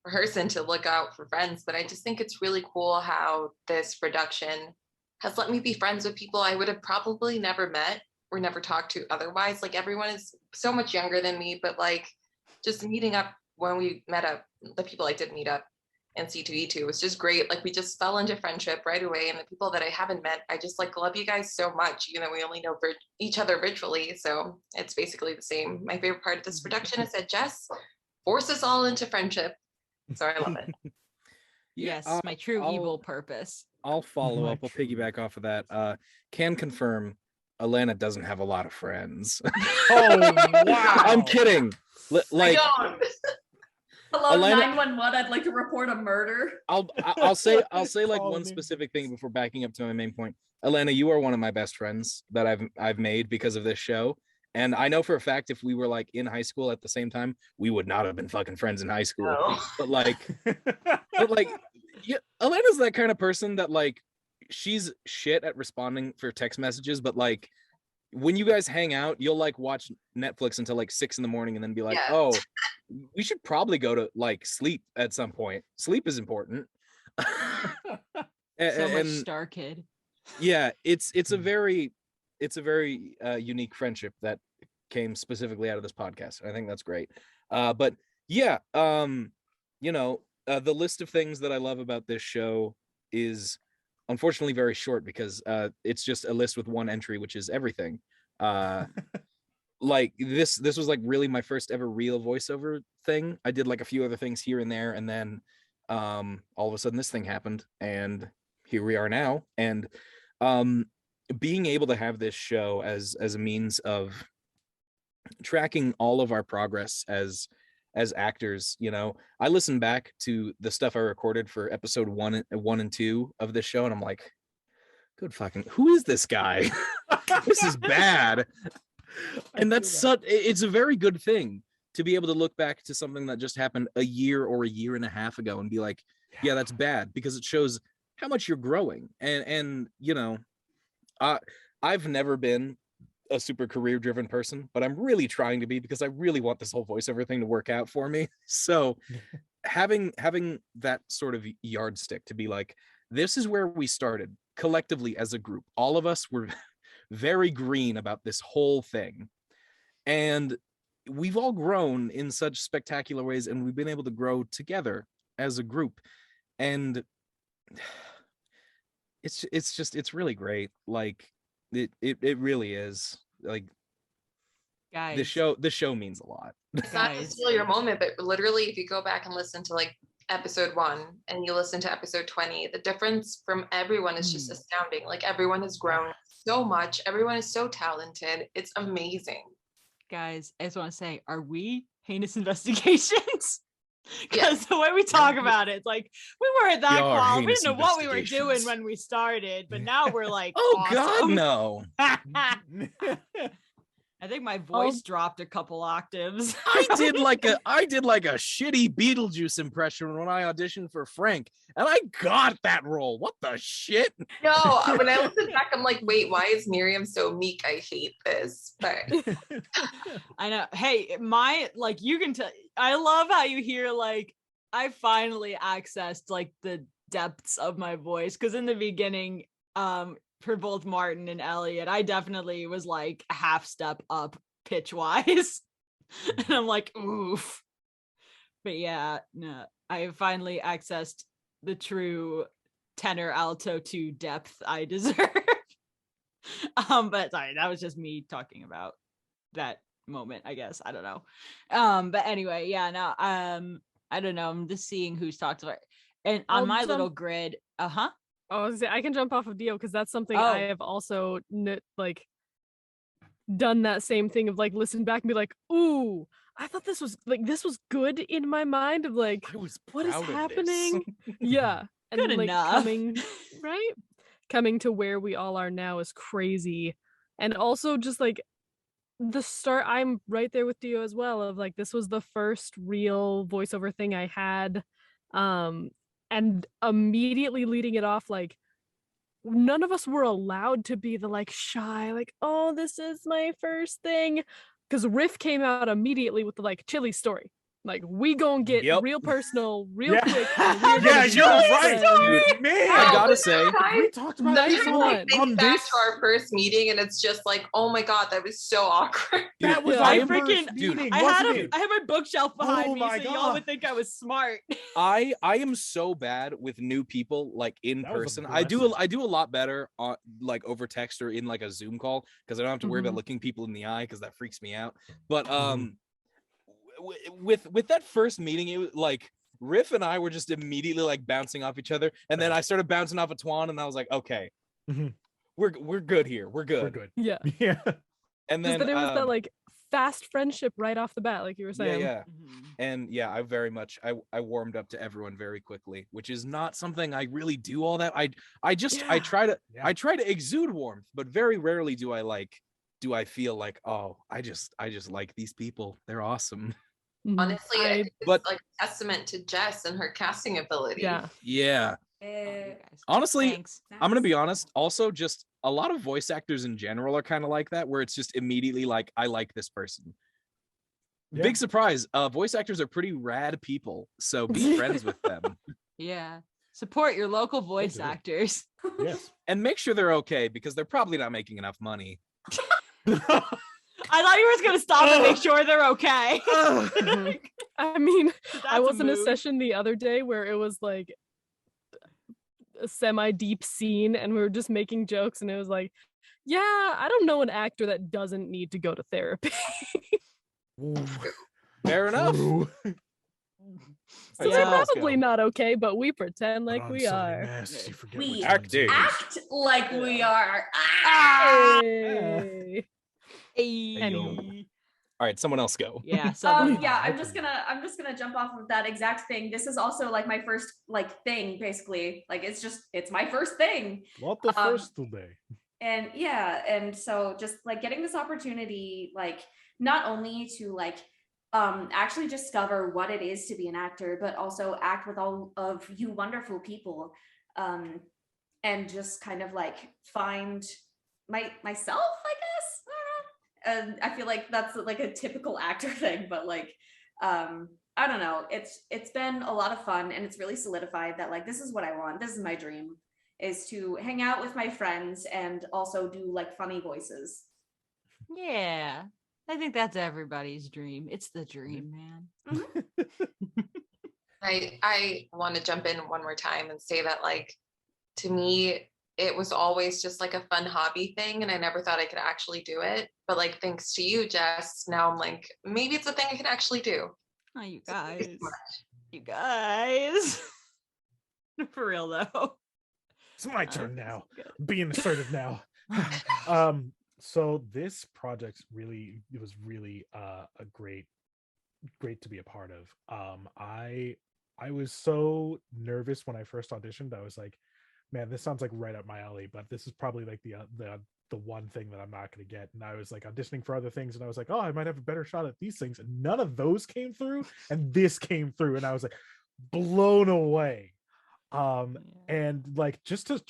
person to look out for friends, but I just think it's really cool how this production has let me be friends with people I would have probably never met or never talked to otherwise. Like everyone is so much younger than me, but like just meeting up when we met up, the people I did meet up and C2E2 was just great. Like we just fell into friendship right away. And the people that I haven't met, I just like love you guys so much, even though we only know each other virtually. So it's basically the same. My favorite part of this production is that Jess forced us all into friendship. So I love it. Yes, my true evil purpose. I'll follow up. I'll piggyback off of that. Can confirm Alana doesn't have a lot of friends. Oh, wow. I'm kidding. Like, I don't. Hello, Alana- 911. I'd like to report a murder. I'll say like Call one me. specific thing before backing up to my main point. Alana, you are one of my best friends that I've made because of this show. And I know for a fact if we were like in high school at the same time, we would not have been fucking friends in high school. No. But like yeah, Alana's that kind of person that like she's shit at responding for text messages, but like when you guys hang out, you'll like watch Netflix until like 6 a.m. and then be like, Yes. oh, we should probably go to like sleep at some point. Sleep is important. So much Star Kid. Yeah, it's a very unique friendship that came specifically out of this podcast. I think that's great. But yeah, the list of things that I love about this show is unfortunately very short because it's just a list with one entry, which is everything. Like this was like really my first ever real voiceover thing. I did like a few other things here and there, and then all of a sudden this thing happened, and here we are now. And being able to have this show as a means of tracking all of our progress as actors, I listen back to the stuff I recorded for episode 1 and 2 of this show, and I'm like, good fucking, who is this guy? This is bad. And it's a very good thing to be able to look back to something that just happened a year or a year and a half ago and be like, yeah, that's bad, because it shows how much you're growing. And you know, I've never been a super career driven person, but I'm really trying to be, because I really want this whole voiceover thing to work out for me. So having that sort of yardstick to be like, this is where we started collectively as a group. All of us were very green about this whole thing, and we've all grown in such spectacular ways, and we've been able to grow together as a group. And it's really great. Like it really is. Like, Guys, the show means a lot. It's not to steal your moment, but literally, if you go back and listen to like episode 1 and you listen to episode 20, the difference from everyone is just astounding. Like, everyone has grown so much. Everyone is so talented. It's amazing. Guys, I just want to say, are we heinous investigations? Because the way we talk about it, it's like, we weren't that close. We didn't know what we were doing when we started, but now we're like, oh awesome. God, no. I think my voice dropped a couple octaves. I did like a shitty Beetlejuice impression when I auditioned for Frank, and I got that role. What the shit? No, when I listen back, I'm like, wait, why is Miriam so meek? I hate this. But I know. Hey, you can tell. I love how you hear, like, I finally accessed like the depths of my voice, because in the beginning, for both Martin and Elliot, I definitely was like a half step up pitch wise. And I'm like, oof. But yeah, no, I finally accessed the true tenor alto 2 depth I deserve. But sorry, that was just me talking about that moment, I guess. I don't know. But anyway, yeah, no, I don't know. I'm just seeing who's talked about. And on my little grid, I was gonna say, I can jump off of Dio, because that's something I have also like done that same thing of like listen back and be like, ooh, I thought this was good in my mind of like, what is happening? Yeah. And Good like enough. coming to where we all are now is crazy. And also just like the start, I'm right there with Dio as well, of like, this was the first real voiceover thing I had. And immediately leading it off, like, none of us were allowed to be the like shy, like, oh, this is my first thing, because Riff came out immediately with the like chili story. Like, we gonna get real personal real quick. Yeah, you're right, dude. Man, I gotta say, we talked about this on back this. to our first meeting, and it's just like, oh my God, that was so awkward. That was I our freaking first meeting, I wasn't it? had my bookshelf behind Oh me, my so y'all God. would think I was smart. I am so bad with new people, like in That was person. aggressive. I do a lot better on like over text or in like a Zoom call, because I don't have to worry about looking people in the eye, because that freaks me out. But with that first meeting, it was like Riff and I were just immediately like bouncing off each other, and then I started bouncing off of Twan, and I was like, okay, we're good here. We're good. We're good. Yeah. Yeah. And Just then that it was that like fast friendship right off the bat, like you were saying. Yeah. And yeah, I very much I warmed up to everyone very quickly, which is not something I really do all that. I try to exude warmth, but very rarely do I feel like, oh, I just like these people. They're awesome. Honestly, it's like a testament to Jess and her casting ability. Yeah. Honestly, Thanks. I'm gonna be honest. Also, just a lot of voice actors in general are kind of like that, where it's just immediately like, I like this person. Yeah. Big surprise. Voice actors are pretty rad people, so be friends with them. Yeah. Support your local voice actors. Yes. And make sure they're okay, because they're probably not making enough money. I thought you were going to stop and make sure they're okay. I mean, I That's was in a mood. session the other day where it was like a semi-deep scene, and we were just making jokes, and it was like, yeah, I don't know an actor that doesn't need to go to therapy. Fair enough. True. So we're probably not okay, but we pretend like we are. We Acting. act like we are. Hey. Hey. Anyway. All right, someone else go. Yeah. Somebody. Yeah, I'm just gonna jump off of that exact thing. This is also like my first like thing, basically. Like it's my first thing. What the first today? And yeah, and so just like getting this opportunity, like not only to like actually discover what it is to be an actor, but also act with all of you wonderful people, and just kind of like find myself, I guess. And I feel like that's like a typical actor thing, but like I don't know, it's been a lot of fun, and it's really solidified that like this is what I want. This is my dream, is to hang out with my friends and also do like funny voices. Yeah. I think that's everybody's dream. It's the dream, man. I want to jump in one more time and say that, like, to me, it was always just like a fun hobby thing, and I never thought I could actually do it. But like, thanks to you, Jess, now I'm like, maybe it's a thing I can actually do. Oh, you guys. For real though. It's my turn now. Being assertive now. So this project was really a great to be a part of. I was so nervous when I first auditioned. I was like, man, this sounds like right up my alley, but this is probably like the one thing that I'm not going to get. And I was like auditioning for other things, and I was like, oh, I might have a better shot at these things. And none of those came through, and this came through, and I was like blown away. And like just to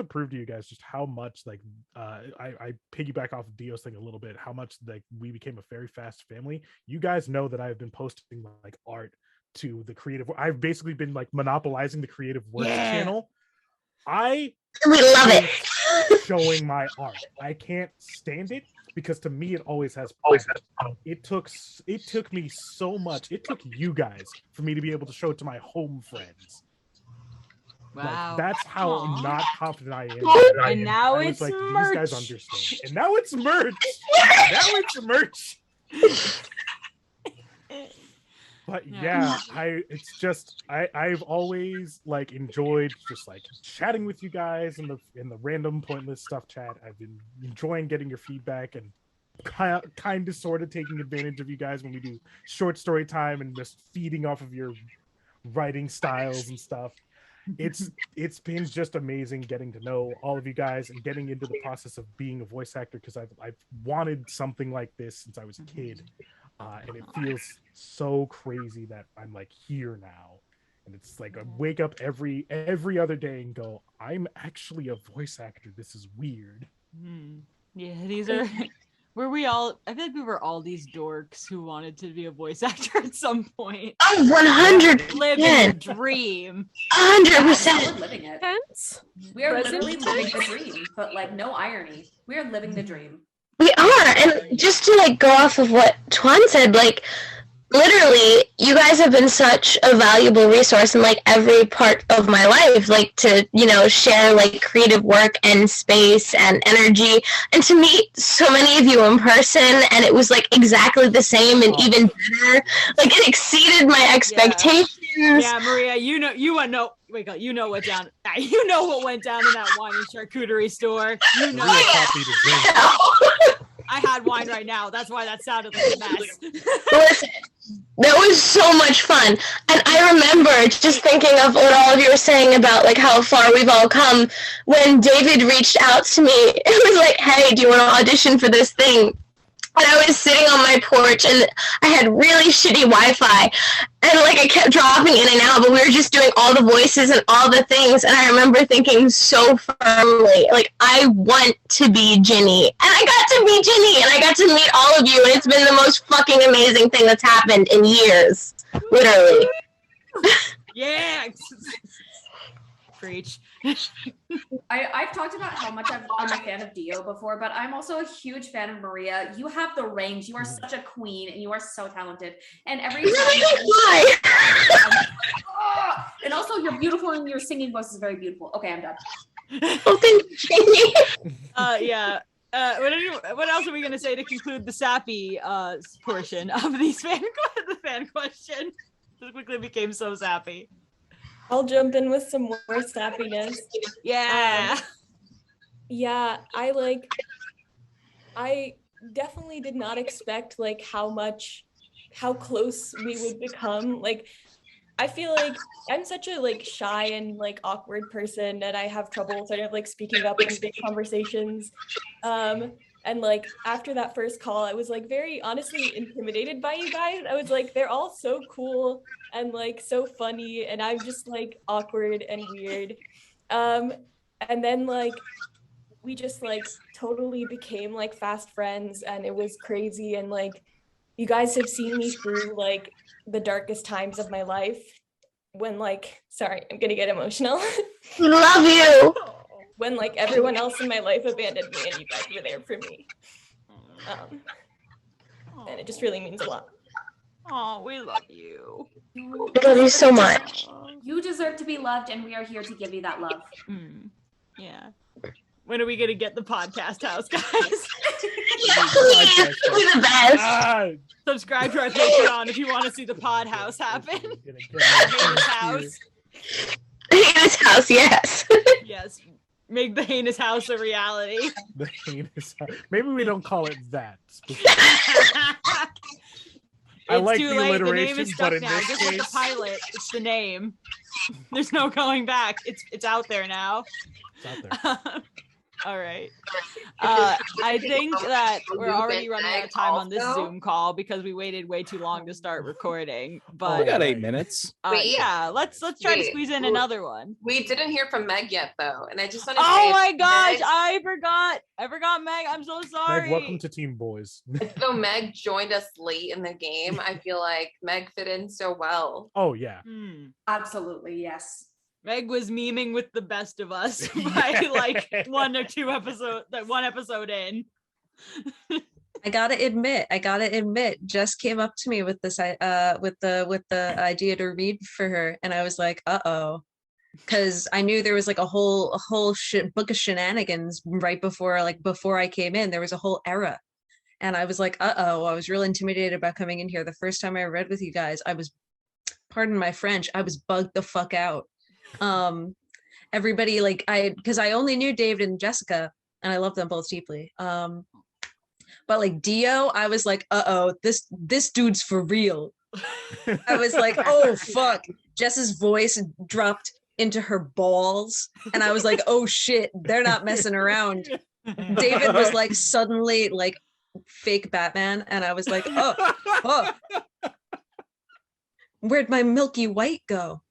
prove to you guys just how much like I piggyback off of Dio's thing a little bit, how much like we became a very fast family. You guys know that I've been posting like art to the creative. I've basically been like monopolizing the creative work channel. We love it. Showing my art. I can't stand it because to me it always has. It took me so much. It took you guys for me to be able to show it to my home friends. Wow. Like, that's how not confident I am. And now it's like, merch. These guys understand. And now it's merch. But yeah, I've always like enjoyed just like chatting with you guys in the random pointless stuff chat. I've been enjoying getting your feedback and kind of sort of taking advantage of you guys when we do short story time and just feeding off of your writing styles and stuff. It's been just amazing getting to know all of you guys and getting into the process of being a voice actor, because I've wanted something like this since I was a kid, and it feels so crazy that I'm like here now, and it's like I wake up every other day and go, I'm actually a voice actor. This is weird. Yeah, these are were we all, I feel like we were all these dorks who wanted to be a voice actor at some point. Oh, 100%. Living a dream. 100%. We're living it. We are literally living the dream, but like no irony. We are living the dream. We are, and just to like go off of what Tuan said, like literally you guys have been such a valuable resource in like every part of my life, like to, you know, share like creative work and space and energy, and to meet so many of you in person, and it was like exactly the same and even better. Like it exceeded my expectations. Yeah, Maria, you know what down. You know what went down in that wine and charcuterie store. You know. I had wine right now. That's why that sounded like a mess. Listen, that was so much fun. And I remember just thinking of what all of you were saying about like how far we've all come. When David reached out to me, it was like, hey, do you want to audition for this thing? And I was sitting on my porch, and I had really shitty Wi-Fi, and like I kept dropping in and out, but we were just doing all the voices and all the things, and I remember thinking so firmly, like, I want to be Ginny, and I got to be Ginny, and I got to meet all of you, and it's been the most fucking amazing thing that's happened in years, literally. Yeah. Preach. I've talked about how much I'm a fan of Dio before, but I'm also a huge fan of Maria. You have the range. You are such a queen, and you are so talented. And every and also you're beautiful, and your singing voice is very beautiful. Okay, I'm done. Oh, thank you. Yeah. What else are we gonna say to conclude the sappy portion of the fan question? This quickly became so sappy. I'll jump in with some more sappiness. Yeah. Yeah, I definitely did not expect like how close we would become. Like I feel like I'm such a like shy and like awkward person, and I have trouble sort of like speaking up in big conversations. And like after that first call, I was like very honestly intimidated by you guys. I was like, they're all so cool and like so funny, and I'm just like awkward and weird. And then like we just like totally became like fast friends, and it was crazy. And like you guys have seen me through like the darkest times of my life when like, sorry, I'm gonna get emotional. Love you. When like everyone else in my life abandoned me and you guys were there for me. And it just really means a lot. Oh, we love you. I love you so much. You deserve to be loved, and we are here to give you that love. Yeah. When are we gonna get the podcast house, guys? Please, we're the best. Subscribe to our Patreon if you want to see the pod house happen. Heinous house. Heinous house, yes. Yes. Make the heinous house a reality. The heinous house. Maybe we don't call it that. I like too the late. The name alliteration, is but stuck in now. this Just like the case, pilot. It's the name. There's no going back. It's out there now. it's out there. All right. I think that we're already running out of time on this Zoom call because we waited way too long to start recording. But We got 8 minutes. yeah, let's try to squeeze in another one. We didn't hear from Meg yet, though, and I just want to say, Oh my gosh, I forgot Meg. I'm so sorry. Meg, welcome to Team Boys. though Meg joined us late in the game, I feel like Meg fit in so well. Oh yeah. Absolutely, yes. Meg was memeing with the best of us by like one episode in. I gotta admit, Jess came up to me with this with the idea to read for her, and I was like, uh-oh. Because I knew there was like a whole book of shenanigans right before I came in. There was a whole era. And I was like, uh-oh, I was real intimidated about coming in here. The first time I read with you guys, I was, pardon my French, I was bugged the fuck out. Everybody because I only knew David and Jessica, and I love them both deeply. But like Dio, I was like, uh-oh, this dude's for real. I was like, oh fuck. Jess's voice dropped into her balls, and I was like, oh shit, they're not messing around. David was like suddenly like fake Batman, and I was like, oh, where'd my Milky White go?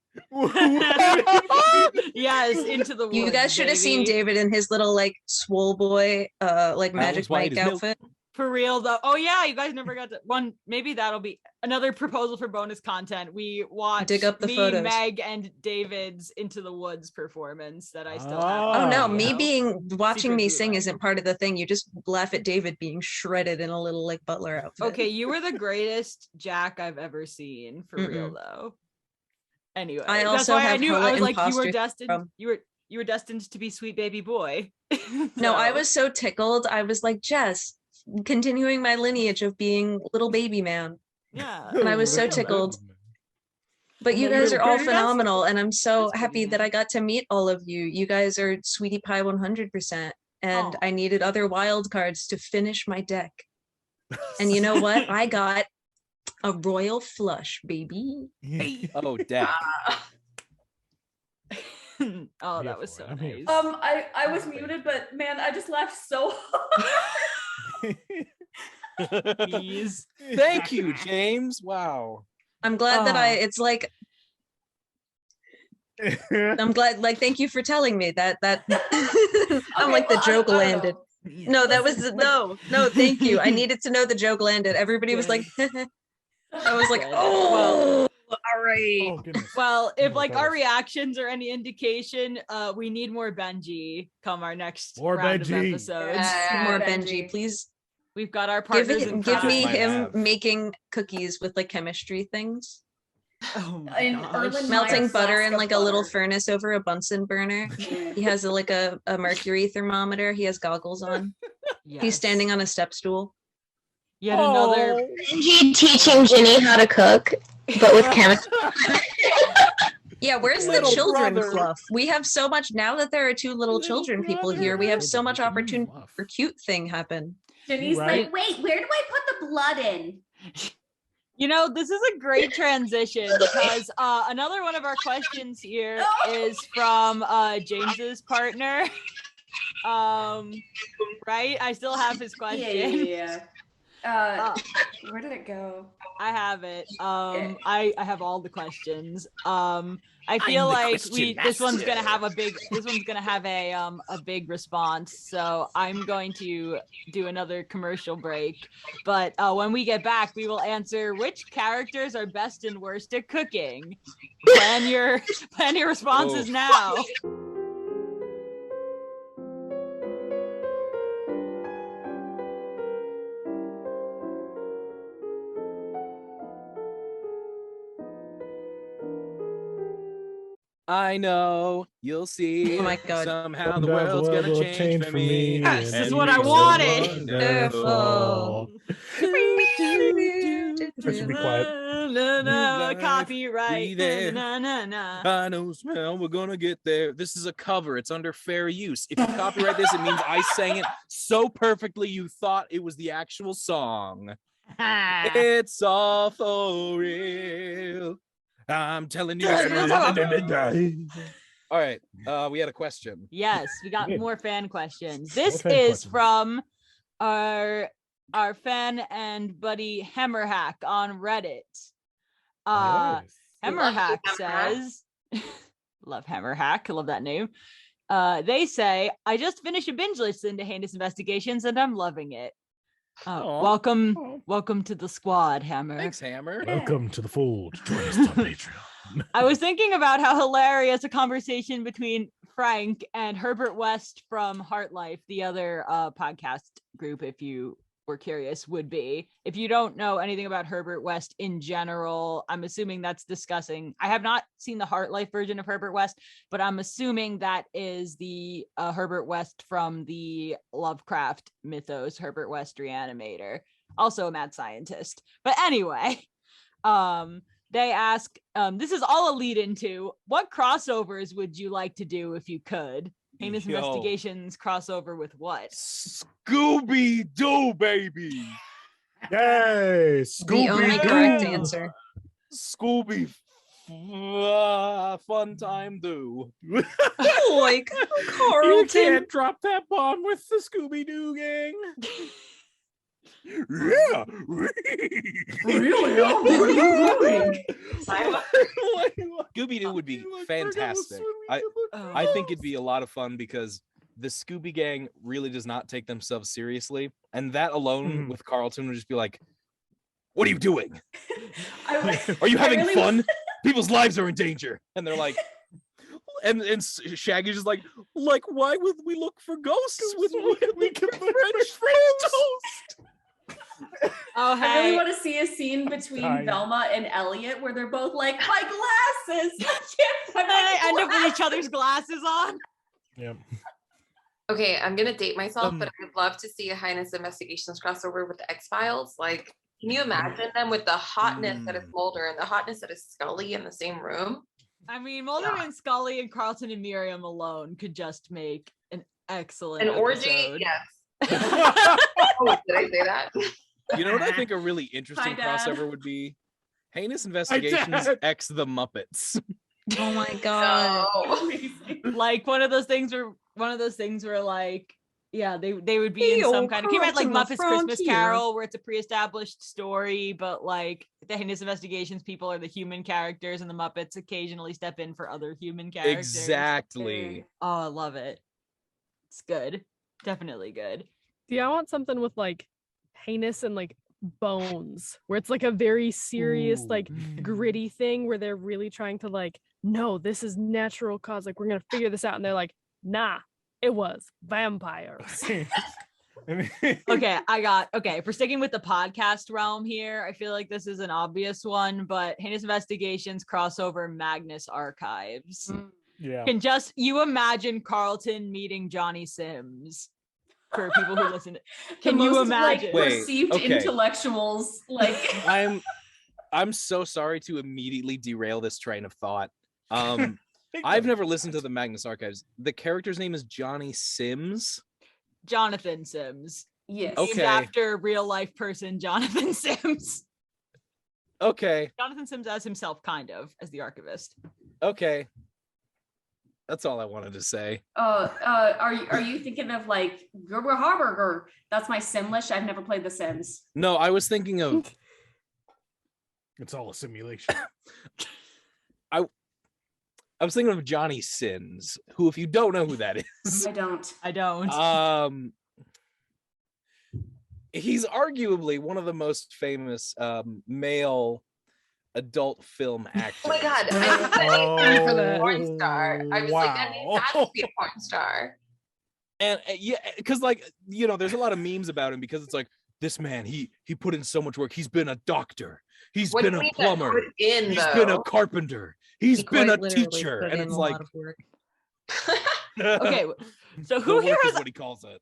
Yes, into the woods. You guys should have seen David in his little like swole boy like Magic Mike outfit. For real though. Oh yeah, you guys never got to one. Maybe that'll be another proposal for bonus content. We watched Dig up the photos. Meg, and David's Into the Woods performance that I still have. Oh no, me watching Secret me Bootleg. sing isn't part of the thing. You just laugh at David being shredded in a little like butler outfit. Okay, you were the greatest Jack I've ever seen. For real though. Anyway, I that's also why I have knew hella I was like, you were imposter destined. syndrome. You were destined to be sweet baby boy. No, I So- was so tickled. I was like, Jess, continuing my lineage of being little baby man. Yeah. And I was so tickled. But And you then guys you are all were phenomenal, and I'm so That's happy pretty that I got to meet all of you. You guys are sweetie pie 100%, and Aw. I needed other wild cards to finish my deck. And you know what? I got a royal flush, baby. Oh, damn. Oh, Here that was for so it. I'm here nice. for I was muted, but man, I just laughed so hard. Please. Thank you, James. Wow. I'm glad that it's like, I'm glad, like, thank you for telling me that I'm like, the joke landed. No, that was no, thank you. I needed to know the joke landed. Everybody was like, I was like, oh, all right. Oh, goodness. Well, if Oh, like that our was- reaction are any indication, we need more Benji come our next More round of Benji. episodes. Yeah. More Benji. Benji, please. We've got our Give partners in give me crime. Might him have. making cookies with like chemistry things, Oh my In gosh. Erlen melting Meyer's butter in flask of like a little butter. furnace over a Bunsen burner. He has a mercury thermometer. He has goggles on. He's Yes. standing on a step stool. Yet another. Benji teaching Ginny how to cook, but with chemistry. Yeah, where's the Little children brother. fluff? We have so much now that there are two little children people here. We have so much opportunity for cute thing happen. Ginny's Right? like, wait, where do I put the blood in? You know, this is a great transition because another one of our questions here is from James's partner. Right? I still have his question. Yeah. Where did it go? I have it. I have all the questions. I feel like this one's gonna have a big response. So I'm going to do another commercial break. But when we get back, we will answer which characters are best and worst at cooking. Plan your responses now. I know you'll see. Oh my God. Somehow the world's gonna change for me. Yes, this is and what I be so wanted. wonderful. I should be quiet. Copyright. There. Na. I know, smell, we're gonna get there. This is a cover. It's under fair use. If you copyright this, it means I sang it so perfectly you thought it was the actual song. It's all for real. I'm telling you. All right. We had a question. Yes, we got more fan questions. This fan is questions. from our fan and buddy Hammerhack on Reddit. Yes. Hammerhack Love says, love Hammerhack, I love that name. They say, I just finished a binge listen to Heinous Investigations and I'm loving it. Aw. Welcome to the squad, Hammer. Thanks, Hammer. Welcome to the fold. Join us on Patreon. I was thinking about how hilarious a conversation between Frank and Herbert West from Heart Life, the other podcast group, if you were curious, would be. If you don't know anything about Herbert West in general, I'm assuming that's discussing. I have not seen the Heart Life version of Herbert West, but I'm assuming that is the Herbert West from the Lovecraft mythos, Herbert West Reanimator, also a mad scientist. But anyway, they ask, this is all a lead into, what crossovers would you like to do if you could? Heinous Yo. Investigations crossover with what? Scooby-Doo, baby. Yay! The only correct answer. Scooby fun time do. Like You Carlton. can't drop that bomb with the Scooby-Doo gang. Yeah. Really? What are you doing? Scooby-Doo would be fantastic. I think it'd be a lot of fun because the Scooby Gang really does not take themselves seriously. And that alone with Carlton would just be like, what are you doing? Are you having fun? People's lives are in danger. And they're like, and Shaggy's just like, why would we look for ghosts when we can French toast? Oh, hey. I really want to see a scene between Dying. Velma and Elliot where they're both like, my glasses. I can't find And they my end up with each glasses." other's glasses on. Yep. Okay, I'm gonna date myself, but I'd love to see a Highness Investigations crossover with the X-Files. Like, can you imagine them with the hotness that is Mulder and the hotness that is Scully in the same room? I mean, Mulder and Scully and Carlton and Miriam alone could just make an excellent An orgy? episode. Yes. Oh, did I say that? You know what I think a really interesting Hi, Dad. crossover would be? Heinous Investigations X the Muppets. Oh my God. No. Like one of those things where like, yeah, they would be in Hey, some kind of, can you imagine like Carlton, Muppets the Christmas Frontier. Carol where it's a pre-established story, but like the Heinous Investigations people are the human characters and the Muppets occasionally step in for other human characters. Exactly. Oh, I love it. It's good. Definitely good. Yeah, I want something with like Heinous and like Bones, where it's like a very serious, Ooh. like gritty thing where they're really trying to like, no, this is natural cause, like we're gonna figure this out, and they're like, nah, it was vampires. Okay, if we're sticking with the podcast realm here, I feel like this is an obvious one, but Heinous Investigations crossover Magnus Archives. Yeah. Can just you imagine Carlton meeting Johnny Sims for people who listen to, can The you most, imagine? like, Wait, perceived okay. intellectuals like I'm so sorry to immediately derail this train of thought. I've never listened to the Magnus Archives. The character's name is Johnny Sims. Jonathan Sims. Yes. Okay. Named after real life person Jonathan Sims. Okay. Jonathan Sims as himself, kind of, as the archivist. Okay. That's all I wanted to say. Are you thinking of like Gerber Harburger? That's my Simlish. I've never played The Sims. No, I was thinking of It's all a simulation. I was thinking of Johnny Sins, who, if you don't know who that is, I don't. He's arguably one of the most famous male adult film actors. Oh my god, I was a porn star. I was like, that means has to be a porn star. And yeah, because like, you know, there's a lot of memes about him because it's like, this man, he put in so much work. He's been a doctor. He's been a plumber. He's been a carpenter. He's been a teacher. And it's like, Okay, so who the here work has is what he calls it.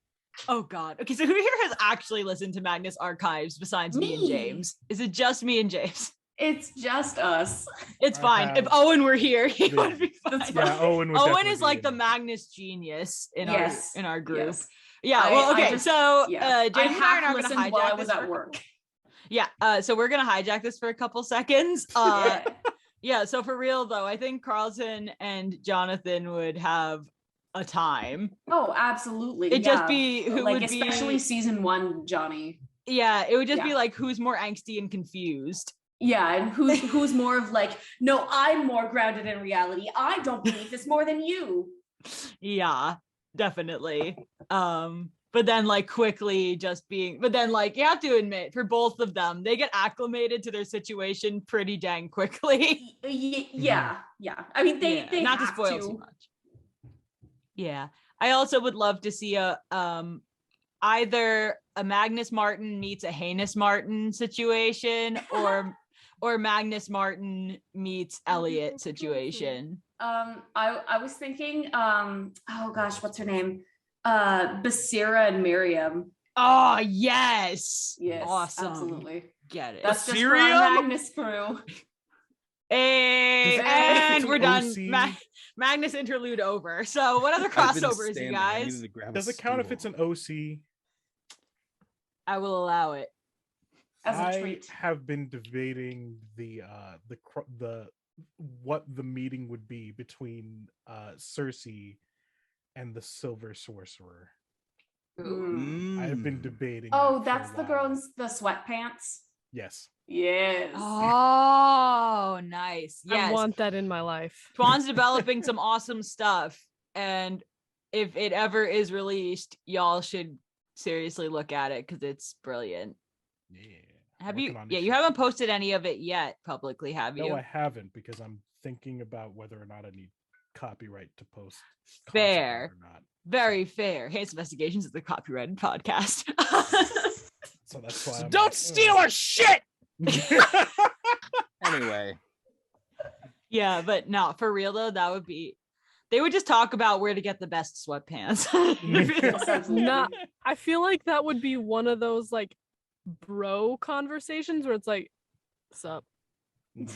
Oh God. Okay, so who here has actually listened to Magnus Archives besides me and James? Is it just me and James? It's just us. It's fine. If Owen were here, he would be fine. Yeah, Owen is like the Magnus genius in our group. Yes. Yeah. Well, okay. James and I I are going to listened hijack while I was this at work. Yeah. So we're gonna hijack this for a couple seconds. Yeah. So for real though, I think Carlton and Jonathan would have a time. Oh, absolutely. It'd just be who like would be especially season 1 Johnny. Yeah, it would just be like who's more angsty and confused. Yeah, and who's more of like, no, I'm more grounded in reality. I don't believe this more than you. Yeah, definitely. But then like quickly just being, but then like you have to admit for both of them, they get acclimated to their situation pretty dang quickly. Yeah. I mean, they not to have spoil too much. Yeah, I also would love to see a either a Magnus Martin meets a Heinous Martin situation, or Magnus Martin meets Elliot situation. I was thinking, oh gosh, what's her name? Basira and Miriam. Oh yes, awesome, absolutely. Get it. That's just for our Magnus crew. Hey, and we're done. Magnus interlude over. So what other crossovers, you guys? Does it count if it's an OC? I will allow it. As a treat. I have been debating the what the meeting would be between Cersei and the Silver Sorcerer. I have been debating. Oh, that's the girl in the sweatpants. Yes. Yes. Oh, nice. Yes. I want that in my life. Twan's developing some awesome stuff, and if it ever is released, y'all should seriously look at it because it's brilliant. Yeah. Have you? Yeah, you haven't posted any of it yet publicly, have you? No, I haven't, because I'm thinking about whether or not I need copyright to post. Fair. Or not. Very fair. Heinous Investigations is the copyrighted podcast. So that's why. Don't steal our shit. Anyway. Yeah, but no, for real though, that would be. They would just talk about where to get the best sweatpants. I feel like that would be one of those like bro conversations where it's like, "What's up?"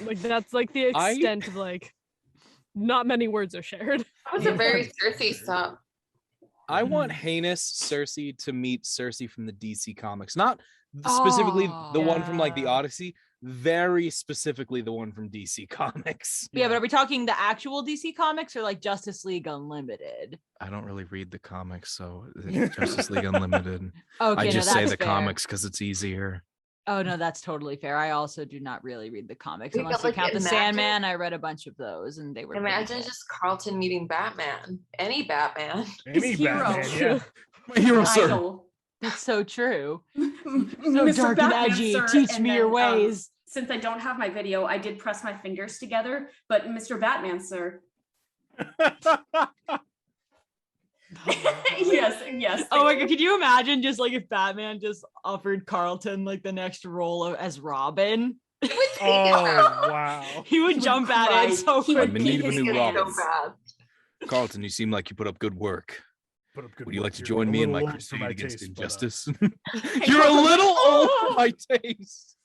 Like that's like the extent of like, not many words are shared. That was a very Cersei stuff. I want Heinous Cersei to meet Cersei from the DC comics, not specifically the one from like the Odyssey, very specifically the one from DC Comics. Yeah, but are we talking the actual DC Comics or like Justice League Unlimited? I don't really read the comics, so Justice League Unlimited. Okay, I just say the fair. comics because it's easier. Oh no, that's totally fair. I also do not really read the comics unless you count the Sandman. I read a bunch of those, and they were. Imagine just Carlton meeting Batman. Any Batman. Any Batman, yeah. My hero, sir. That's so true. So Mr. dark Batman, and edgy. sir, Teach and me then, your ways. Since I don't have my video, I did press my fingers together. But Mr. Batman, sir. Yes. Oh my god, could you imagine just like if Batman just offered Carlton like the next role as Robin? Wow. He would jump at it so quick. I'm in need of a new Robin. So bad. Carlton, you seem like you put up good work. Would you like to join me in my crusade against injustice? You're a little old for my taste.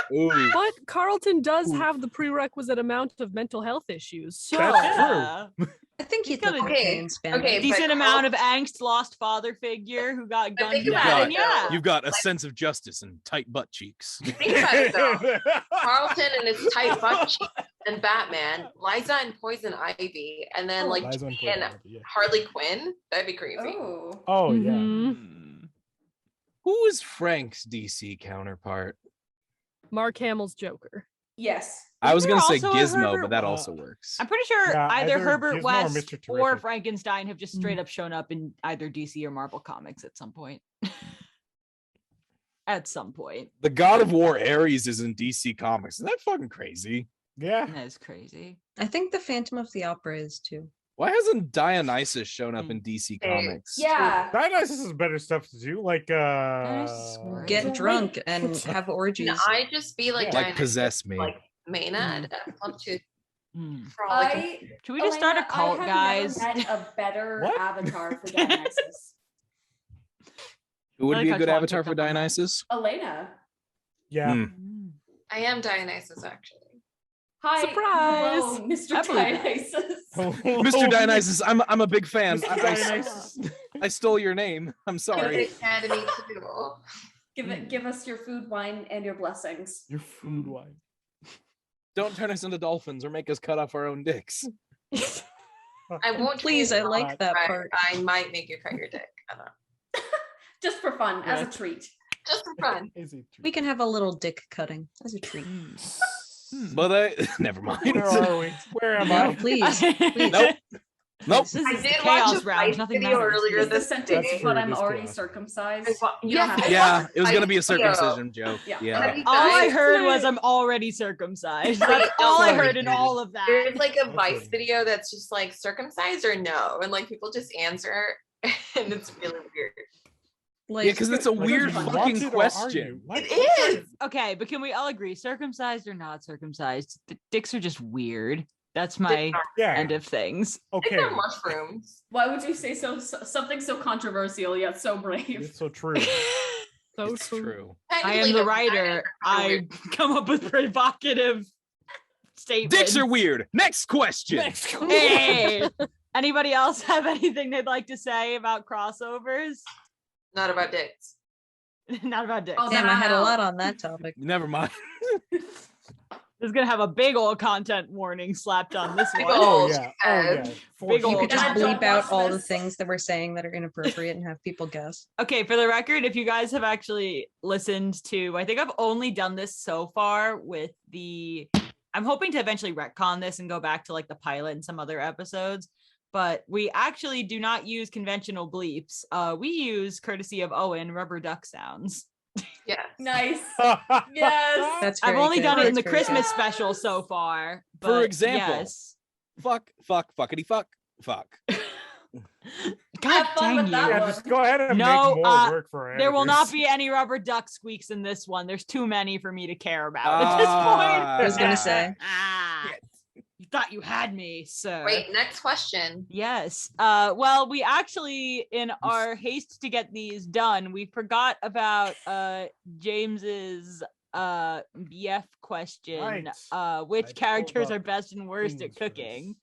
But Carlton does have the prerequisite amount of mental health issues. So That's true. I think He's he'd got look a- okay in Spanish. okay, decent but amount of Carl- angst, lost father figure who got But gunned think You've about down. it, Yeah. though. You've got a sense of justice and tight butt cheeks. Think about it though. Carlton and his tight butt cheeks and Batman, Liza and Poison Ivy, and then like Liza and Ginny and Poison Ivy, yeah. Harley Quinn. That'd be crazy. Oh. Oh yeah. Mhm. Who is Frank's DC counterpart? Mark Hamill's Joker. Yes. I was Isn't gonna there say also a Gizmo, Herbert- but that Uh, also works. I'm pretty sure Yeah, either either Herbert Gizmo or West Mr. or Terrific. Frankenstein have just straight up shown up in either DC or Marvel comics at some point. At some point. The God of War Ares is in DC Comics. Isn't that fucking crazy? Yeah. That is crazy. I think the Phantom of the Opera is too. Why hasn't Dionysus shown up Hmm. in DC Hey, Comics? Yeah. Dionysus has better stuff to do, like Dionysus is great. Get Great. drunk and have orgies. Can I just be like Yeah. Like Dionysus, possess me. like Maynard? I'd love to Hmm. frolic. Should we just start a Elena, cult, I have guys? never met a better What? avatar for Dionysus. Who would I be a like good how Sean avatar picked for up on that. Dionysus? Elena. Yeah. Hmm. Mm. I am Dionysus, actually. Hi. Surprise! Hello, Mr. I believe it. Dionysus. Mr. Dionysus, I'm a big fan. Mr. I Dionysus. I stole your name. I'm Go to sorry. the academy too. Give us your food, wine, and your blessings. Your food wine. Don't turn us into dolphins or make us cut off our own dicks. I won't. Please, turn I you like on, that but part. I might make you cut your dick. I don't know. Just for fun, as Yeah. a treat. Just for fun. Is it true? We can have a little dick cutting as a treat. But I never mind. Where are we? Where am No, I? please. Please. Nope. Nope. This I is did chaos watch a round. fight Nothing video matters. earlier Is the this sentence, day. but I'm This already chaos. circumcised? I wa- You don't yes, have to- Yeah, it was I gonna be a video. circumcision joke. Yeah. Yeah. Have you All I guys- heard was I'm already circumcised. That's Wait, all I don't heard in worry. all of that. There's like a That's Vice what- video that's just like circumcised or no, and like people just answer, and it's really weird. Like, Yeah, because it's a Like, weird you want fucking it or are question. you? What? It is. Okay, but can we all agree, circumcised or not circumcised? The dicks are just weird. That's my Yeah. end of things. Okay. They're mushrooms. Why would you say something so controversial yet so brave? It's so true. So It's true. true. I am Technically, the they're writer. kind of I weird. come up with provocative statements. Dicks are weird. Next question. Hey, anybody else have anything they'd like to say about crossovers? Not about dicks. Not about dicks. Oh, damn, I had a Wow. lot on that topic. Never mind. This is gonna have a big old content warning slapped on this Big one. Oh ol' yeah. Oh yeah. For Big You ol' sure. could just And I don't bleep out watch all the this. things that we're saying that are inappropriate and have people guess. Okay, for the record, if you guys have actually listened to, I think I've only done this so far with the, I'm hoping to eventually retcon this and go back to like the pilot and some other episodes, but we actually do not use conventional bleeps. We use, courtesy of Owen, rubber duck sounds. Yes. Nice. Yes. That's I've very only good. done it in That's the very Christmas good. special so far. For but example. yes. Fuck, fuckity fuck. God Have fun dang with you. that Yeah, one. just go ahead and No, make more uh, work for There will not editors. be any rubber duck squeaks in this one. There's too many for me to care about at this point. I was gonna say. Ah, you thought you had me, sir. Wait, next question. Yes. Well, we actually, in our haste to get these done, we forgot about James's BF question. Right. Which I characters pulled are up best and worst at things for cooking? this.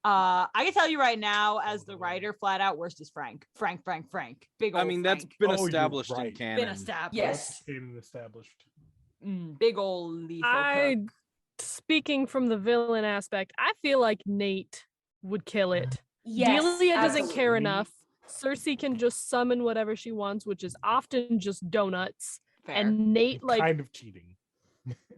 I can tell you right now, as the writer, flat out worst is Frank. Frank. Big old I mean, that's Frank. been Oh, you're established in right. canon. Been established. Yes. Been established. Big old lethal I, cook. speaking from the villain aspect, I feel like Nate would kill it. Yes. Delia doesn't care absolutely. enough. Cersei can just summon whatever she wants, which is often just donuts. Fair. And Nate, like, Kind of cheating.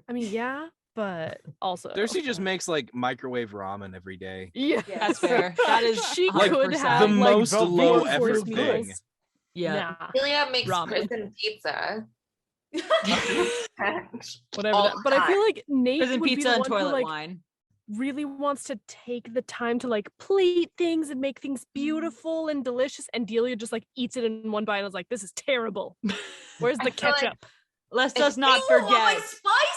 I mean, yeah, but also Cersei just makes like microwave ramen every day. yeah, Yes. That's fair. That is She 100%. could have The like most Velveeta low for effort his thing. meals. Yeah. Nah, Julia makes Ramen. prison pizza. whatever. All That, but I feel time. like Nate Prison would be pizza the and one who, toilet like, wine. really wants to take the time to like plate things and make things beautiful and delicious, and Delia just like eats it in one bite and is like, "This is terrible. Where's I the feel like- ketchup?" Let's If just not Ooh, all my forget.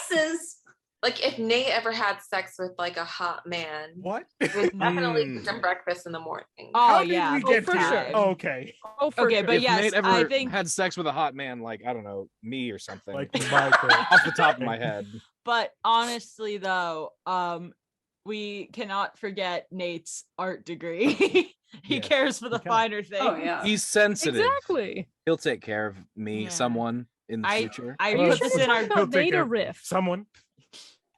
spices. Like if Nate ever had sex with like a hot man, What? it would definitely be Mm. some breakfast in the morning. Oh How yeah, did we Oh, get for to sure. Oh, okay. Oh, for Okay, sure. but If yes, Nate ever I think. had sex with a hot man, like I don't know, me or something, Like Michael. off the top of my head. But honestly, though, we cannot forget Nate's art degree. He Yes, cares for the we can. finer things. Oh yeah. He's sensitive. Exactly. He'll take care of me, Yeah. someone in the future. I Are you put sure this in we're our talking about Nate or Riff? Someone.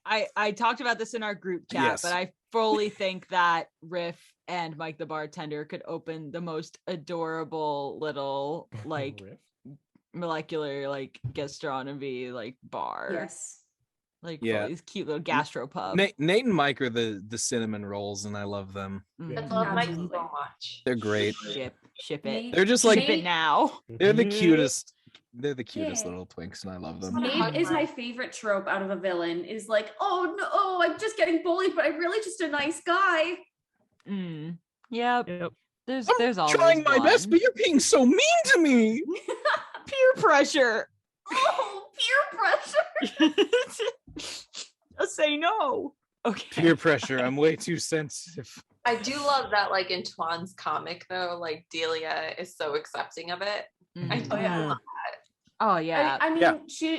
I talked about this in our group chat, Yes. but I fully think that Riff and Mike the bartender could open the most adorable little like Riff. molecular like gastronomy like bar. Yes. Like Yeah. these cute little gastropub. Nate and Mike are the cinnamon rolls, and I love them. I Mhm. love Mike Absolutely. so much. They're great. Ship it. Nate- They're just like Ship it now. they're the Yeah. cutest. They're the cutest Yeah. little twinks, and I love them. Nate is my favorite trope out of a villain. Is like, oh no, I'm just getting bullied, but I'm really just a nice guy. Yep. Yep. There's always Trying my best, one. but you're being so mean to me. Peer pressure. Oh, peer pressure. Just say no. Okay. Peer pressure. I'm way too sensitive. I do love that, like in Twan's comic, though, like Delia is so accepting of it. I Mhm. do Oh, yeah. love Oh yeah. I mean, Yeah.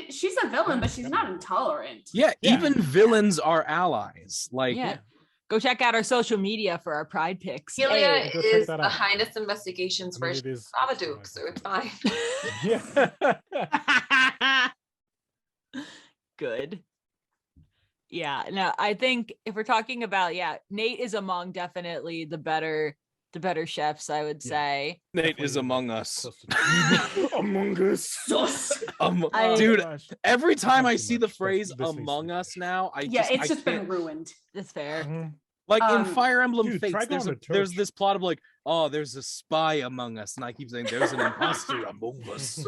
she's a villain, but she's not intolerant. Yeah, Yeah. even villains are allies. Like, Yeah. Go check out our social media for our pride pics. Delia Hey. Go check is that the out. Heinous Investigations I mean, version it is. of Babadook, so it's fine. Yeah. Good. Yeah. No, I think if we're talking about Nate is among definitely the better chefs, I would Yeah. say. Nate is among us. Close to- Among Us. Sus. I- Dude, Gosh. every time Not I too see the much, but phrase this needs to "among be us" pushed. now, I Yeah, it's I just been can't- ruined. That's fair. Mhm. like in Um, Fire Emblem dude, Fates. try There's going to there's church. this plot of like, oh, there's a spy among us, and I keep saying there's an imposter among us.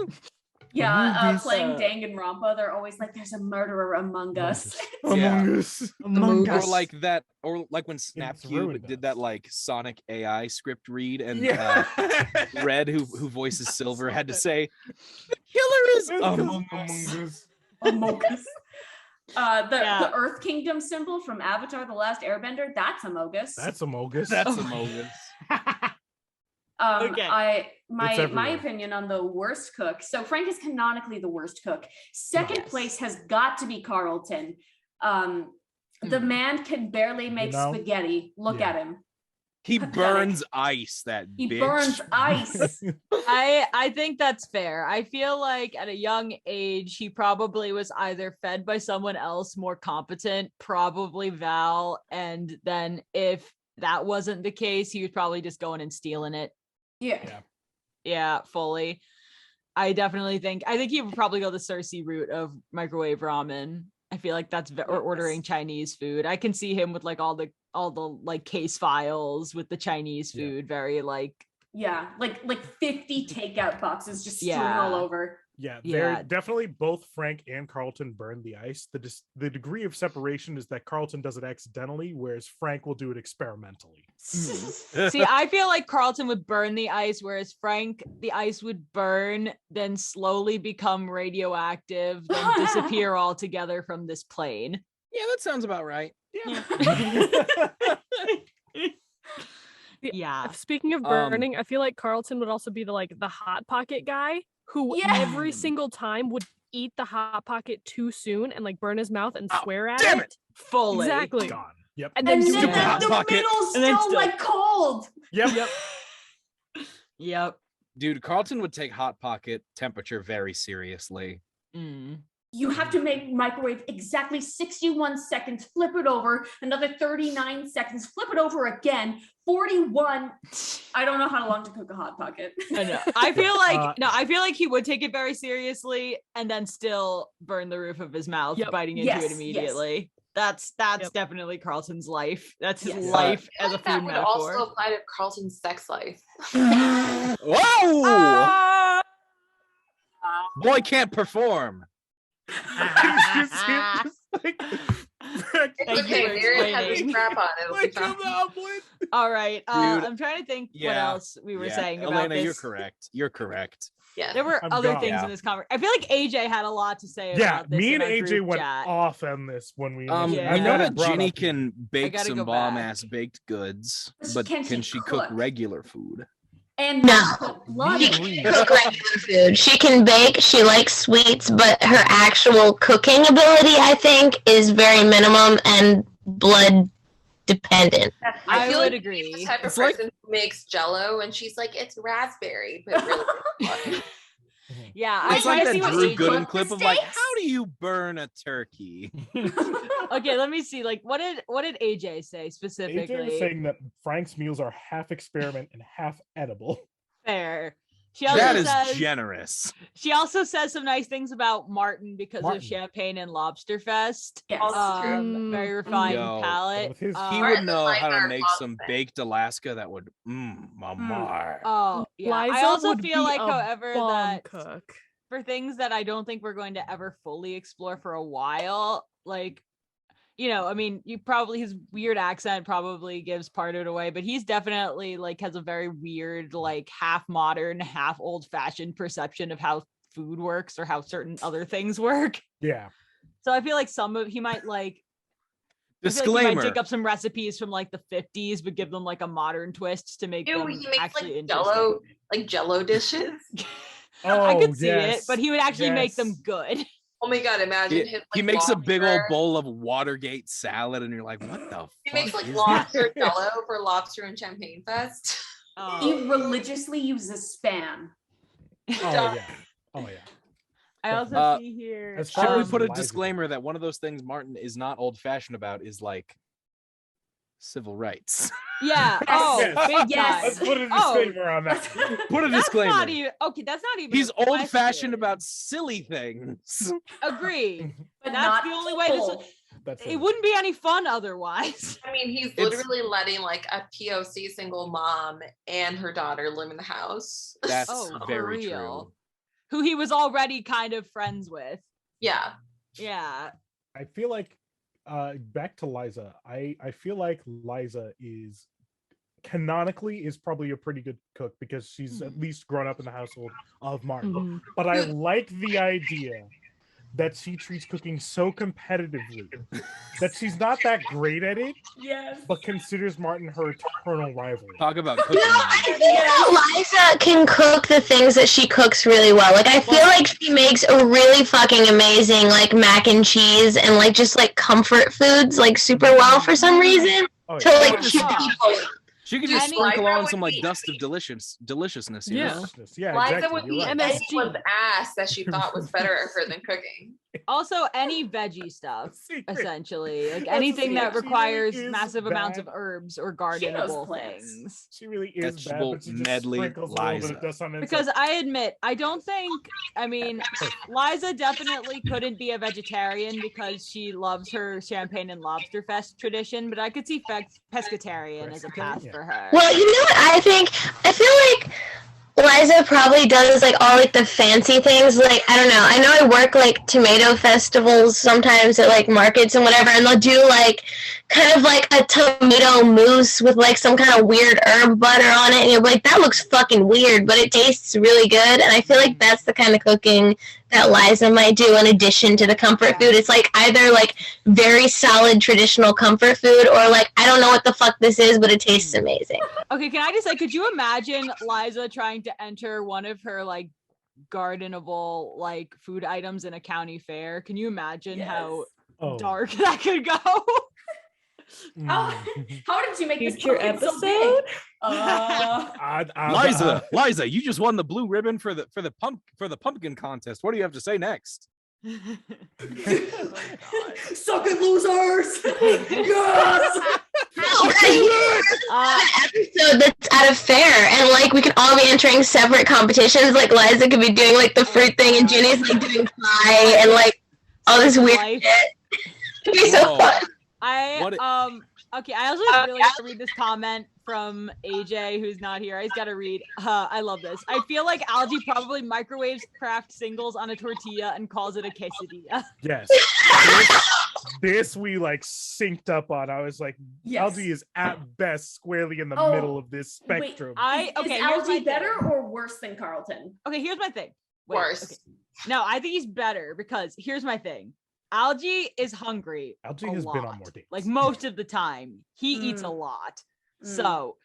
Yeah, Among Us. playing Danganronpa, they're always like, "There's a murderer among us." Among Us. Among Or Us. like that, or like when It's Snapcube ruined did us. that like Sonic AI script read, and Yeah. Red, who voices Silver, had to say, "The killer is among us." Us. Among Us. The Yeah. Earth Kingdom symbol from Avatar: The Last Airbender, that's Among Us. That's Among Us. That's Oh. among us. Okay. My everywhere. opinion on the worst cook. So Frank is canonically the worst cook. Second Yes. place has got to be Carlton. The man can barely make know? spaghetti. Look Yeah. at him. He Pathetic. burns ice. That He bitch. burns ice. I think that's fair. I feel like at a young age, he probably was either fed by someone else more competent, probably Val, and then if that wasn't the case, he was probably just going and stealing it. Yeah. Yeah, fully. I think he would probably go the Cersei route of microwave ramen. I feel like that's or ordering Yes. Chinese food. I can see him with like all the like case files with the Chinese Yeah. food, very like Yeah. Like 50 takeout boxes just strewn Yeah. all over. Yeah, Yeah. they're definitely both Frank and Carlton burn the ice. The degree of separation is that Carlton does it accidentally, whereas Frank will do it experimentally. See, I feel like Carlton would burn the ice, whereas Frank, the ice would burn, then slowly become radioactive, then disappear altogether from this plane. Yeah, that sounds about right. Yeah. Speaking of burning, I feel like Carlton would also be the hot pocket guy who Yeah. every single time would eat the hot pocket too soon and like burn his mouth and swear at damn it. Fully. Exactly. Gone. Yep. And then And do then it Stupid again. Hot the Pocket. middle's And then still still- like cold. Yep. Yep. Dude, Carlton would take hot pocket temperature very seriously. Mm. You have to make microwave exactly 61 seconds, flip it over, another 39 seconds, flip it over again, 41. I don't know how long to cook a hot pocket. I know. I feel like Uh, I feel like he would take it very seriously and then still burn the roof of his mouth, Yep. biting into Yes, it yes. immediately. That's Yep. definitely Carlton's life. That's his Yes. life I as a feel like that food would metaphor. also apply to Carlton's sex life. Whoa! Ah! Boy can't perform. It's Thank you okay, for Miriam has a explaining. strap on. It'll be fine. All right. Dude, I'm trying to think what yeah, else we were Yeah, saying about Elena, this. you're correct. You're correct. Yeah. There were I'm other gone. things Yeah. in this conversation. I feel like AJ had a lot to say Yeah, about this. me in and our AJ group went chat. off on this when we. We Yeah. know that brought Ginny up- can bake gotta some go bomb back. ass baked goods, But but can can she she cook cook? regular food? And No. not put blood She in can it. cook regular food. She can bake. She likes sweets, but her actual cooking ability, I think, is very minimum. And blood dependent. I feel would like agree. she's the type of It's like- person who makes Jello, and she's like, it's raspberry, but really, it's Yeah, It's I like see that what Drew AJ Gooden clip of like, mistakes? how do you burn a turkey? Okay, let me see. Like, what did AJ say specifically? AJ was saying that Frank's meals are half experiment and half edible. Fair. She also That is says generous. she also says some nice things about Martin because Martin. of Champagne and Lobster Fest. Yes. Very refined Yo, palate. with his- He Um, would Martin know like how to our make some content. baked Alaska that would mamar. Oh yeah. I Liza also would feel be like, a however, bomb that cook. for things that I don't think we're going to ever fully explore for a while, like, you know, I mean, his weird accent probably gives part of it away, but he's definitely like has a very weird, like half modern, half old fashioned perception of how food works or how certain other things work. Yeah. So I feel like he might like I feel like he Disclaimer. might dig up some recipes from like the 50s, but give them like a modern twist to make Ew, them he makes actually like interesting. Jello dishes. I could see yes, it, but he would actually make them yes. good. Oh my god, imagine his He like, makes a big old lobster- bowl of Watergate salad, and you're like, what the He fuck makes like is lobster Jello for Lobster and Champagne Fest. He religiously uses Spam. Oh yeah. Oh yeah. I also Uh, see here. as Should far we as put a Liza disclaimer that one of those things Martin is not old fashioned about is like civil rights? Yeah. Yes. Oh, Yes. big Yes. Let's time. put a Oh, disclaimer on that. Put a that's disclaimer. not even okay. That's not even. He's a old fashioned question. about silly things. Agree. But That's not the only way this. people. That's It wouldn't be any fun otherwise. I mean, he's It's- literally letting like a POC single mom and her daughter live in the house. That's Oh, for very real. true. Who he was already kind of friends with. Yeah. Yeah. I feel like back to Liza. I feel like Liza is canonically is probably a pretty good cook because she's at least grown up in the household of Martin. Mhm. But I like the idea that she treats cooking so competitively that she's not that great at it, Yes. but considers Martin her eternal rival. Talk about No, cooking. I think that Liza can cook the things that she cooks really well. Like, I feel like she makes a really fucking amazing, like, mac and cheese and, like, just, like, comfort foods, like, super well for some reason. Oh, To, yeah. like, Yeah. cheer people up. She could Dude, just Liza sprinkle on would some like be- dust of deliciousness. You Yeah. know? Yeah, Liza exactly. would You're be right. anyone's ass that she thought was better at her than cooking. Also, any veggie stuff, Secret. essentially, like That's anything the that secret. She requires really is massive amounts of bad. herbs or knows gardenable plants. things. She really is Vegetable bad, but she just medley sprinkles a little bit Liza. of dust on it. Because I admit, I don't think, I mean, Liza definitely couldn't be a vegetarian because she loves her Champagne and Lobster Fest tradition, but I could see pescatarian as a path Pescatarian. for her. Well, you know what I think? I feel like Liza probably does like all like the fancy things. Like, I don't know. I know I work like tomato festivals sometimes at like markets and whatever, and they'll do like kind of like a tomato mousse with like some kind of weird herb butter on it, and you're like, that looks fucking weird, but it tastes really good. And I feel like that's the kind of cooking that Liza might do in addition to the comfort food. It's like either like very solid traditional comfort food or like, I don't know what the fuck this is, but it tastes amazing. Okay, can I just say, could you imagine Liza trying to enter one of her like gardenable like food items in a county fair? Can you imagine how Oh. dark that could go? How, how did you make Future this pumpkin so episode? big? Liza, you just won the blue ribbon for the pumpkin contest. What do you have to say next? Suck it, losers! Yes! Episode that's at a fair, and like we can all be entering separate competitions. Like Liza could be doing like the fruit thing, and Ginny's like doing pie and like all this weird Life. shit. It'd be so Whoa. fun. Okay, I also really have to read this comment from AJ, who's not here. I just gotta read. I love this. I feel like Algie probably microwaves Kraft singles on a tortilla and calls it a quesadilla. Yes. This we like synced up on. I was like, Yes. Algie is at best squarely in the Oh, middle of this spectrum. Okay, Is here's my Algie thing. better or worse than Carlton? Okay, here's my thing. Worse. Okay. No, I think he's better because here's my thing. Algie is hungry. Algie a has been on lot. more dates. Like most of the time, he eats a Mm. lot. Mm. So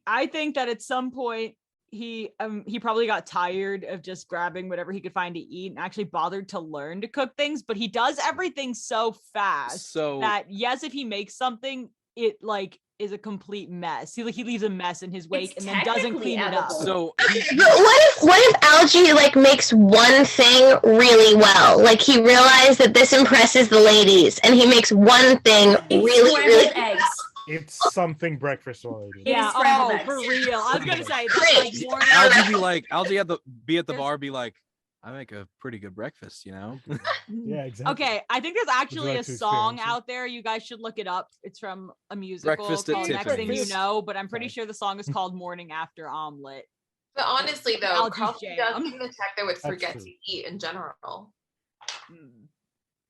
I think that at some point he probably got tired of just grabbing whatever he could find to eat and actually bothered to learn to cook things. But he does everything so fast So that yes, if he makes something, it like is a complete mess. He leaves a mess in his wake It's and then doesn't technically clean it up. edible. So But what if Algae like makes one thing really well? Like he realized that this impresses the ladies, and he makes one thing It's really, really. scrambled eggs. It's something breakfast related. It is Yeah, scrambled oh, eggs. for real. I was gonna say Great. that's like more Algie at the bar, be like, I make a pretty good breakfast, you know. Yeah, exactly. Okay, I think there's actually like a to song experience it? out there. You guys should look it up. It's from a musical Breakfast at called Next Thing You Tiffany's. Know, but I'm pretty Sorry. sure the song is called Morning After Omelet. But honestly, though, Algae's coffee jam. does seem the tech that would That's forget true. to eat in general.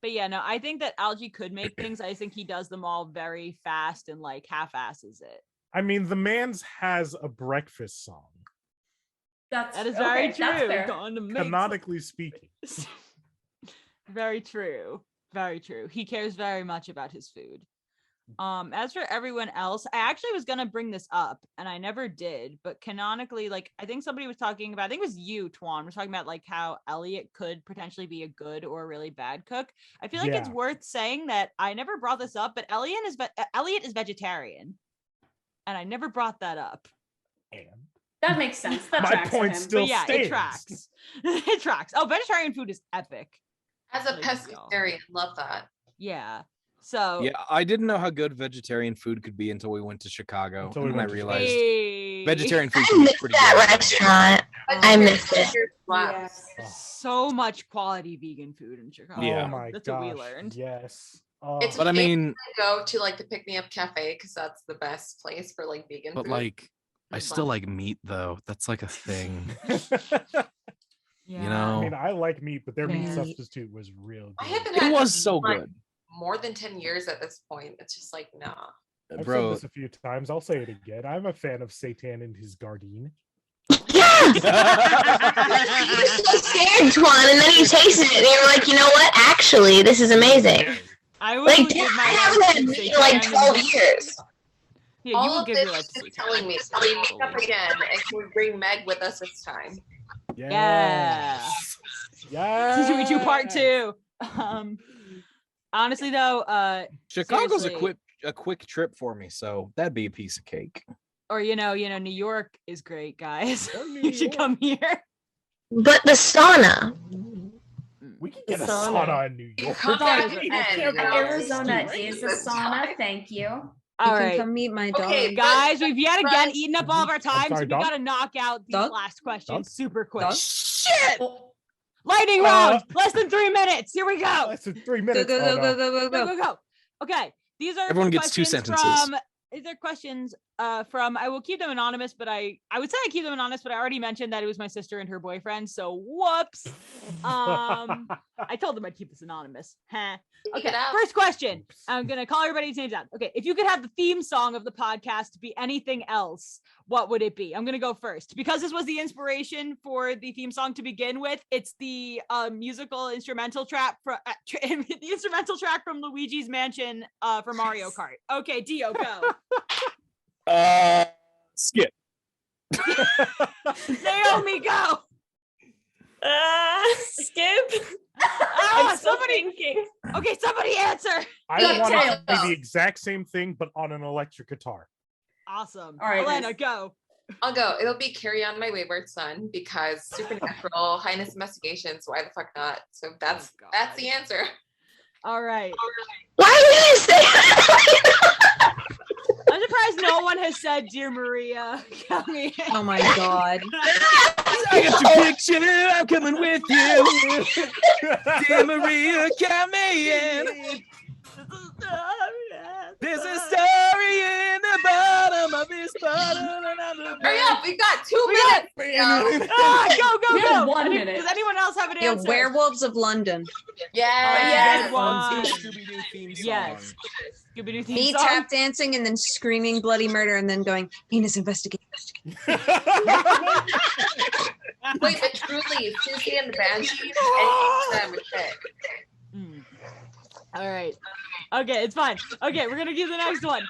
But yeah, no, I think that Algae could make things. I think he does them all very fast and like half-asses it. I mean, the man's has a breakfast song, That is very okay, that's true. fair. Gonna make canonically speaking. some- Very true. Very true. He cares very much about his food. As for everyone else, I actually was gonna bring this up and I never did, but canonically, like I think somebody was talking about, I think it was you, Twan, was talking about like how Elliot could potentially be a good or a really bad cook. I feel like it's Yeah. worth saying that I never brought this up, but Elliot is vegetarian, and I never brought that up. And That makes sense. That my tracks for point him. still But yeah, stands. it tracks. It tracks. Oh, vegetarian food is epic. As a There you go. pescatarian, love that. Yeah. So Yeah, I didn't know how good vegetarian food could be until we went to Chicago, Until we and then I went to realized hey. vegetarian food I can be missed pretty that good. restaurant. I missed it. Slaps. So much quality vegan food in Chicago. Yeah. Oh my That's gosh. what we learned. Yes. It's But I mean, go to like the Pick Me Up Cafe because that's the best place for like vegan but food. like, I still like meat though. That's like a thing. Yeah. You know? I mean, I like meat, but their meat Yeah. substitute was real good. I haven't It had was meat so in, like, good, more than 10 years at this point. It's just like, nah. I've bro. said this a few times. I'll say it again. I'm a fan of Satan and his Gardein. Yes! You were so scared, Twan, and then you tasted it, and you were like, you know what? Actually, this is amazing. I will Like, give I my haven't life had to meat in like Satan. 12 years. Yeah, you All will of give this your life is to just Satan. telling me, can we meet up again and can we bring Meg with us this time? Yeah. Yeah. Season 2 part 2. Honestly though, Chicago's seriously. a quick trip for me, so that'd be a piece of cake. or New York is great, guys. Or New You should York. come here. But the sauna. We can get a Sauna. sauna in New York. Come back back again. again. Arizona is a sauna. Thank you. All you can right. come meet my dog. Okay, Guys, we've yet again but- eaten up all of our time, so sorry, we dog? gotta knock out these Dog? last questions Dog? super quick. Dog? Shit! Oh, Lightning round! Less than 3 minutes. Here we go. Less than 3 Go, minutes. go, Oh, go, no. go, go, Go, go. go, go. Okay. These are Everyone some gets 2 questions sentences. These are questions from I will keep them anonymous, but I would say I keep them anonymous, but I already mentioned that it was my sister and her boyfriend, so whoops. I told them I'd keep this anonymous. Huh. Speak Okay, it out. first question. Oops. I'm gonna call everybody's names out. Okay, if you could have the theme song of the podcast be anything else, what would it be? I'm gonna go first because this was the inspiration for the theme song to begin with. It's the musical instrumental track from the instrumental track from Luigi's Mansion for Mario Kart. Okay, Dio, go. Skip. Naomi, go. Skip. Ah, I'm still somebody. thinking. Okay, somebody answer. I Duck want to Tales. say the exact same thing, but on an electric guitar. Awesome. All right, Elena, guys. go. I'll go. It'll be Carry On My Wayward Son because Supernatural, Heinous Investigations, why the fuck not? So that's God. that's the answer. All right. Why did you say that? I'm surprised no one has said "Dear Maria." Count me in. Oh my god. I got your picture. I'm coming with you. Dear Maria, count me in. There's a story in the bottom of this bottle. And I'm the Hurry up, we've got 2 minutes. Go, We have go. 1 minute. Does anyone else have an Yo, answer? Werewolves of London. Yes. One. Scooby-Doo theme song. Yes. Scooby-Doo theme Me song. tap dancing and then screaming bloody murder and then going, heinous investigation. Wait, but truly, Susie and the Banshees, and them with it. Mm. All right. Okay, it's fine. Okay, we're gonna do the next one.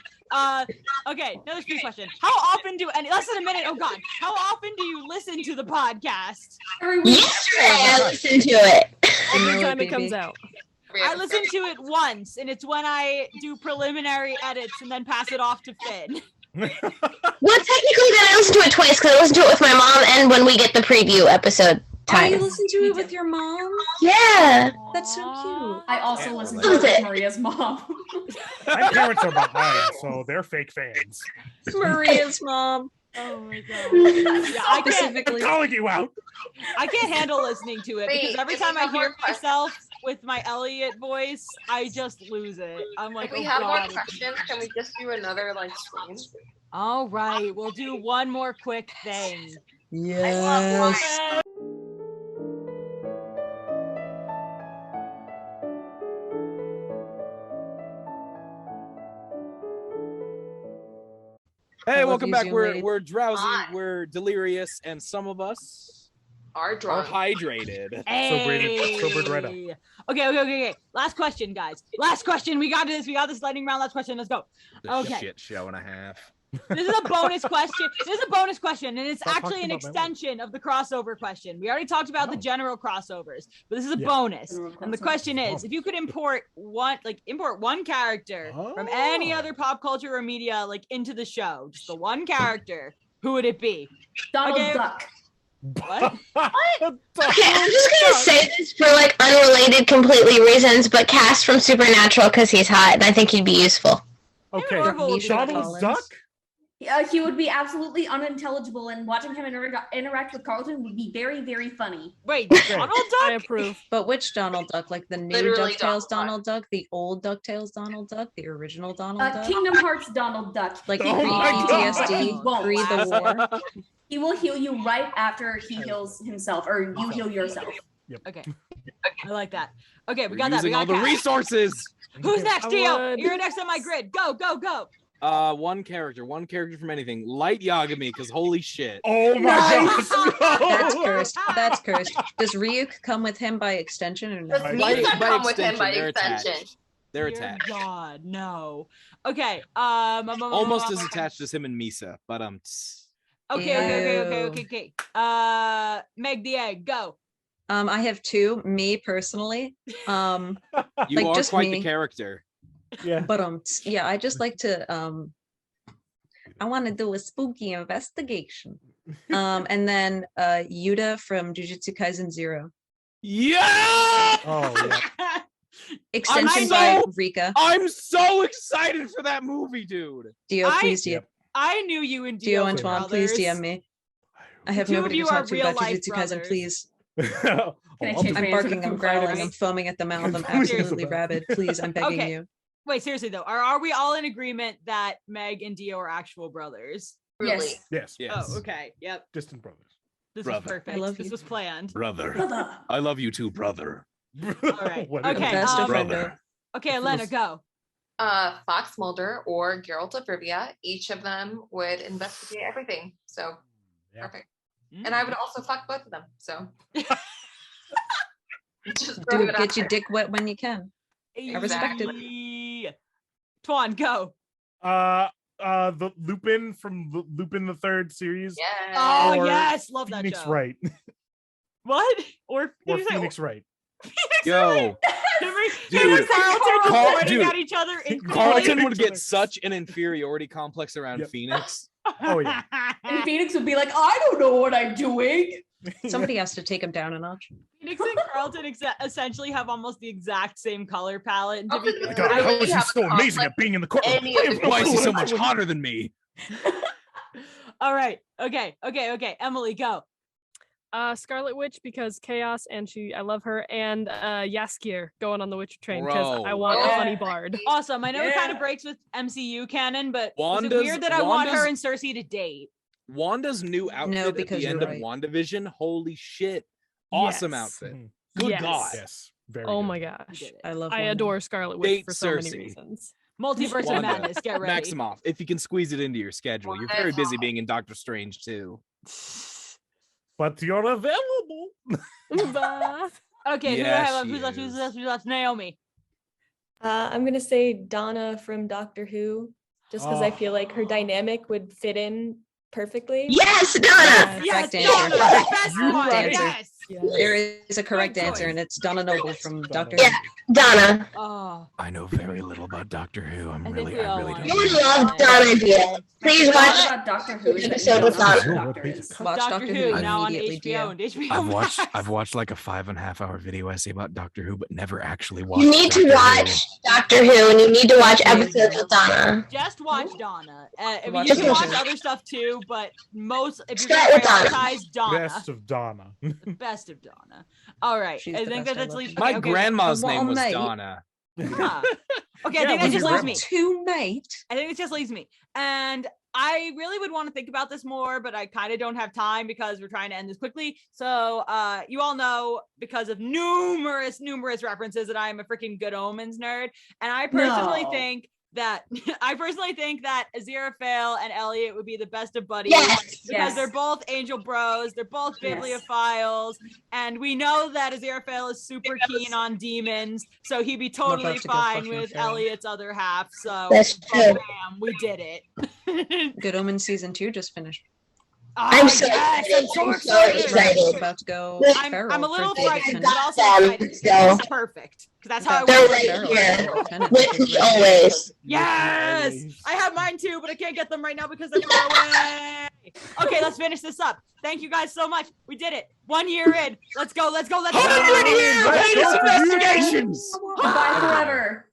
Okay, another speed question. How often do less than a minute? Oh God, how often do you listen to the podcast? Every week. Yesterday I listened to it. Every know time it, it comes baby. out. I listened to it once, and it's when I do preliminary edits and then pass it off to Finn. Well, technically, then I listened to it twice because I listened to it with my mom and when we get the preview episode Oh, you time. listen to it with your mom? Yeah. That's so cute. I also listen to Love it with it. Maria's mom. My parents are behind, so they're fake fans. Maria's mom. Oh my god. Yeah, I can't. Specifically. I'm calling you out. I can't handle listening to it because Wait, every if we time I have more hear questions- myself with my Elliot voice, I just lose it. I'm like, If we oh have more god. questions, can we just do another like stream? All right, we'll do one more quick thing. Yes. Hey, love welcome you, back. Zoom We're lady. we're drowsy, Hi. we're delirious, and some of us Are are drunk. hydrated. Sobered right up. Okay. Last question, guys. Last question. We got this. We got this lightning round. Last question. Let's go. The Okay. shit show and a half. This is a bonus question. This is a bonus question, and it's Stop actually talking an about my extension of the crossover question. We already talked about the Oh. general crossovers, but this is a Yeah. bonus. General And the crossovers. question is, if you could import one character from any Oh. other pop culture or media, like into the show, just the one character, who would it be? Donald Okay. Duck. What? Okay, I'm just gonna say this for like unrelated completely reasons, but Cass from Supernatural because he's hot and I think he'd be useful. Okay, Orville would be Donald Collins. Duck? He would be absolutely unintelligible, and watching him interact with Carlton would be very, very funny. Wait, Okay. Donald I Duck? approve. But which Donald Duck? Like the new Literally DuckTales Donald Duck. Donald Duck, the old DuckTales Donald Duck, the original Donald Duck? Kingdom Hearts Donald Duck. Like Oh pre my God. PTSD, Won't. pre the war. He will heal you right after he heals himself, or you heal yourself. Okay. I like that. Okay, we We're got that. We using got all the Cass. resources. Who's next, I Dio? would- You're next on my grid. Go. One character from anything. Light Yagami, because holy shit. Oh my Nice. gosh. That's No. cursed. That's cursed. Does Ryuk come with him by extension or no? Does By- Misa come with him by they're extension? attached. They're Dear attached. God, no. Okay. Almost as attached as him and Misa, but Okay. Meg the Egg, go. I have two. Me personally. you Like, are just quite me. the character. Yeah. But yeah, I just like to I want to do a spooky investigation. And then Yuta from Jujutsu Kaisen 0. Yeah! Oh, yeah. Extension I by know. Rika. I'm so excited for that movie, dude. Dio, I- please DM. Yep. I knew you and Dio Dio and were Tuan, please brothers. DM me. I have two of nobody to you are talk to about real-life Jujutsu Kaisen, brothers. please. Can I Oh, change I'll my do I'm answer barking, to I'm Foo growling, Fighters? I'm foaming at the mouth, I'm Please absolutely about- rabid. Please, I'm begging Okay. you. Wait, seriously though, are we all in agreement that Meg and Dio are actual brothers? Really? Yes. Yes. Yes. Oh, okay. Yep. Distant brothers. This Brother. was perfect. I love This you. was planned. Brother. Brother. I love you too, brother. right. What is Okay, it? Best of um, friendo. Okay, If it Elena, was- go. Fox Mulder or Geralt of Rivia. Each of them would investigate everything. So Yeah. perfect. Mm. And I would also fuck both of them. So just throw Dude, it out get your there. dick wet when you can. I respect it. it. Tuan, go. The Lupin from Lupin the Third series. Yeah. Oh Or yes, love that Phoenix show. Wright. What? Or, did Or you say Phoenix Wright. Yo, Him Dude. and Carlton just Carl- pointing dude. at each other. in Carlton each would other. get such an inferiority complex around Yep. Phoenix. Oh, yeah. And Phoenix would be like, I don't know what I'm doing. Somebody has to take him down a notch. Phoenix and Carlton essentially have almost the exact same color palette. And to be Oh, My fair, God, I how really is he have so a amazing conflict at being in the courtroom? any of the Why is he so people. much hotter than me? all right. Okay. Emily, go. Scarlet Witch because chaos and I love her, and Yaskier going on the Witcher train because Bro. I want a Yeah. funny bard. Awesome. I know it kind of Yeah. breaks with MCU canon, but is it Wanda's- weird that I want her Wanda's- and Cersei to date? Wanda's new outfit at because the end you're of right. WandaVision. Holy shit. Awesome Yes. outfit. Mhm. Good Yes. God. Yes. Very Oh good. my You gosh, did it. I love I Wanda. adore Scarlet Witch Date for so many Cersei. reasons. Multiverse of Wanda. Madness. Get ready. Maximoff, if you can squeeze it into your schedule. You're very busy being in Doctor Strange too. But you're available. Bah. Okay, Yes, who do I have? she Who's left? Who's is. left? Who's left? Naomi. I'm gonna say Donna from Doctor Who, just because I Oh. feel like her dynamic would fit in perfectly. Yes, Donna. Yeah. Yes, Correct Donna, answer. the best You're one. right. Yes. There is a correct Good answer, choice. and it's Donna Noble from Doctor Yeah, Donna. Oh, I know very little about Doctor Who. I think we all want You would love Donna, dear. Please What watch about Doctor Who? the episode with Donna. Doctors. Watch Doctor Doctor Who Who now on immediately, HBO Gio. and HBO I've watched Max. I've watched like a 5.5-hour video essay about Doctor Who, but never actually watched. You need to Doctor watch Doctor Who, and you need to watch episodes with Donna. Just watch Donna. I mean, Watch you can Donna. watch other stuff too, but if you're Start gonna with Donna. prioritize Donna, Best of Donna. best of Donna. All right, She's I the think best, I that's love least. her. My grandma's Well, name was mate. Donna. Huh. Okay, I Yeah, think was that just your leaves me. Two mate. I think it just leaves me. And I really would want to think about this more, but I kind of don't have time because we're trying to end this quickly. So you all know, because of numerous references, that I am a freaking Good Omens nerd. And I personally No. think that Aziraphale and Elliot would be the best of buddies. Yes. Because Yes. they're both angel bros, they're both Yes. bibliophiles, and we know that Aziraphale is super keen on demons, so he'd be totally about to go fine fucking with feral. Elliot's other half. So That's true. bam, we did it. Good Omen season 2 just finished. I'm so yes, excited. I'm so I'm so excited. excited. It's about to go Look, feral. I'm a little for frightened, David but also Them, excited. so- It's perfect, because that's how I They're want They're it. right Feral. here with me always. Yes, I have mine too, but I can't get them right now because they're far away. Okay, let's finish this up. Thank you guys so much. We did it. 1 year in. Let's go. 100 years! Heinous investigations! Goodbye forever.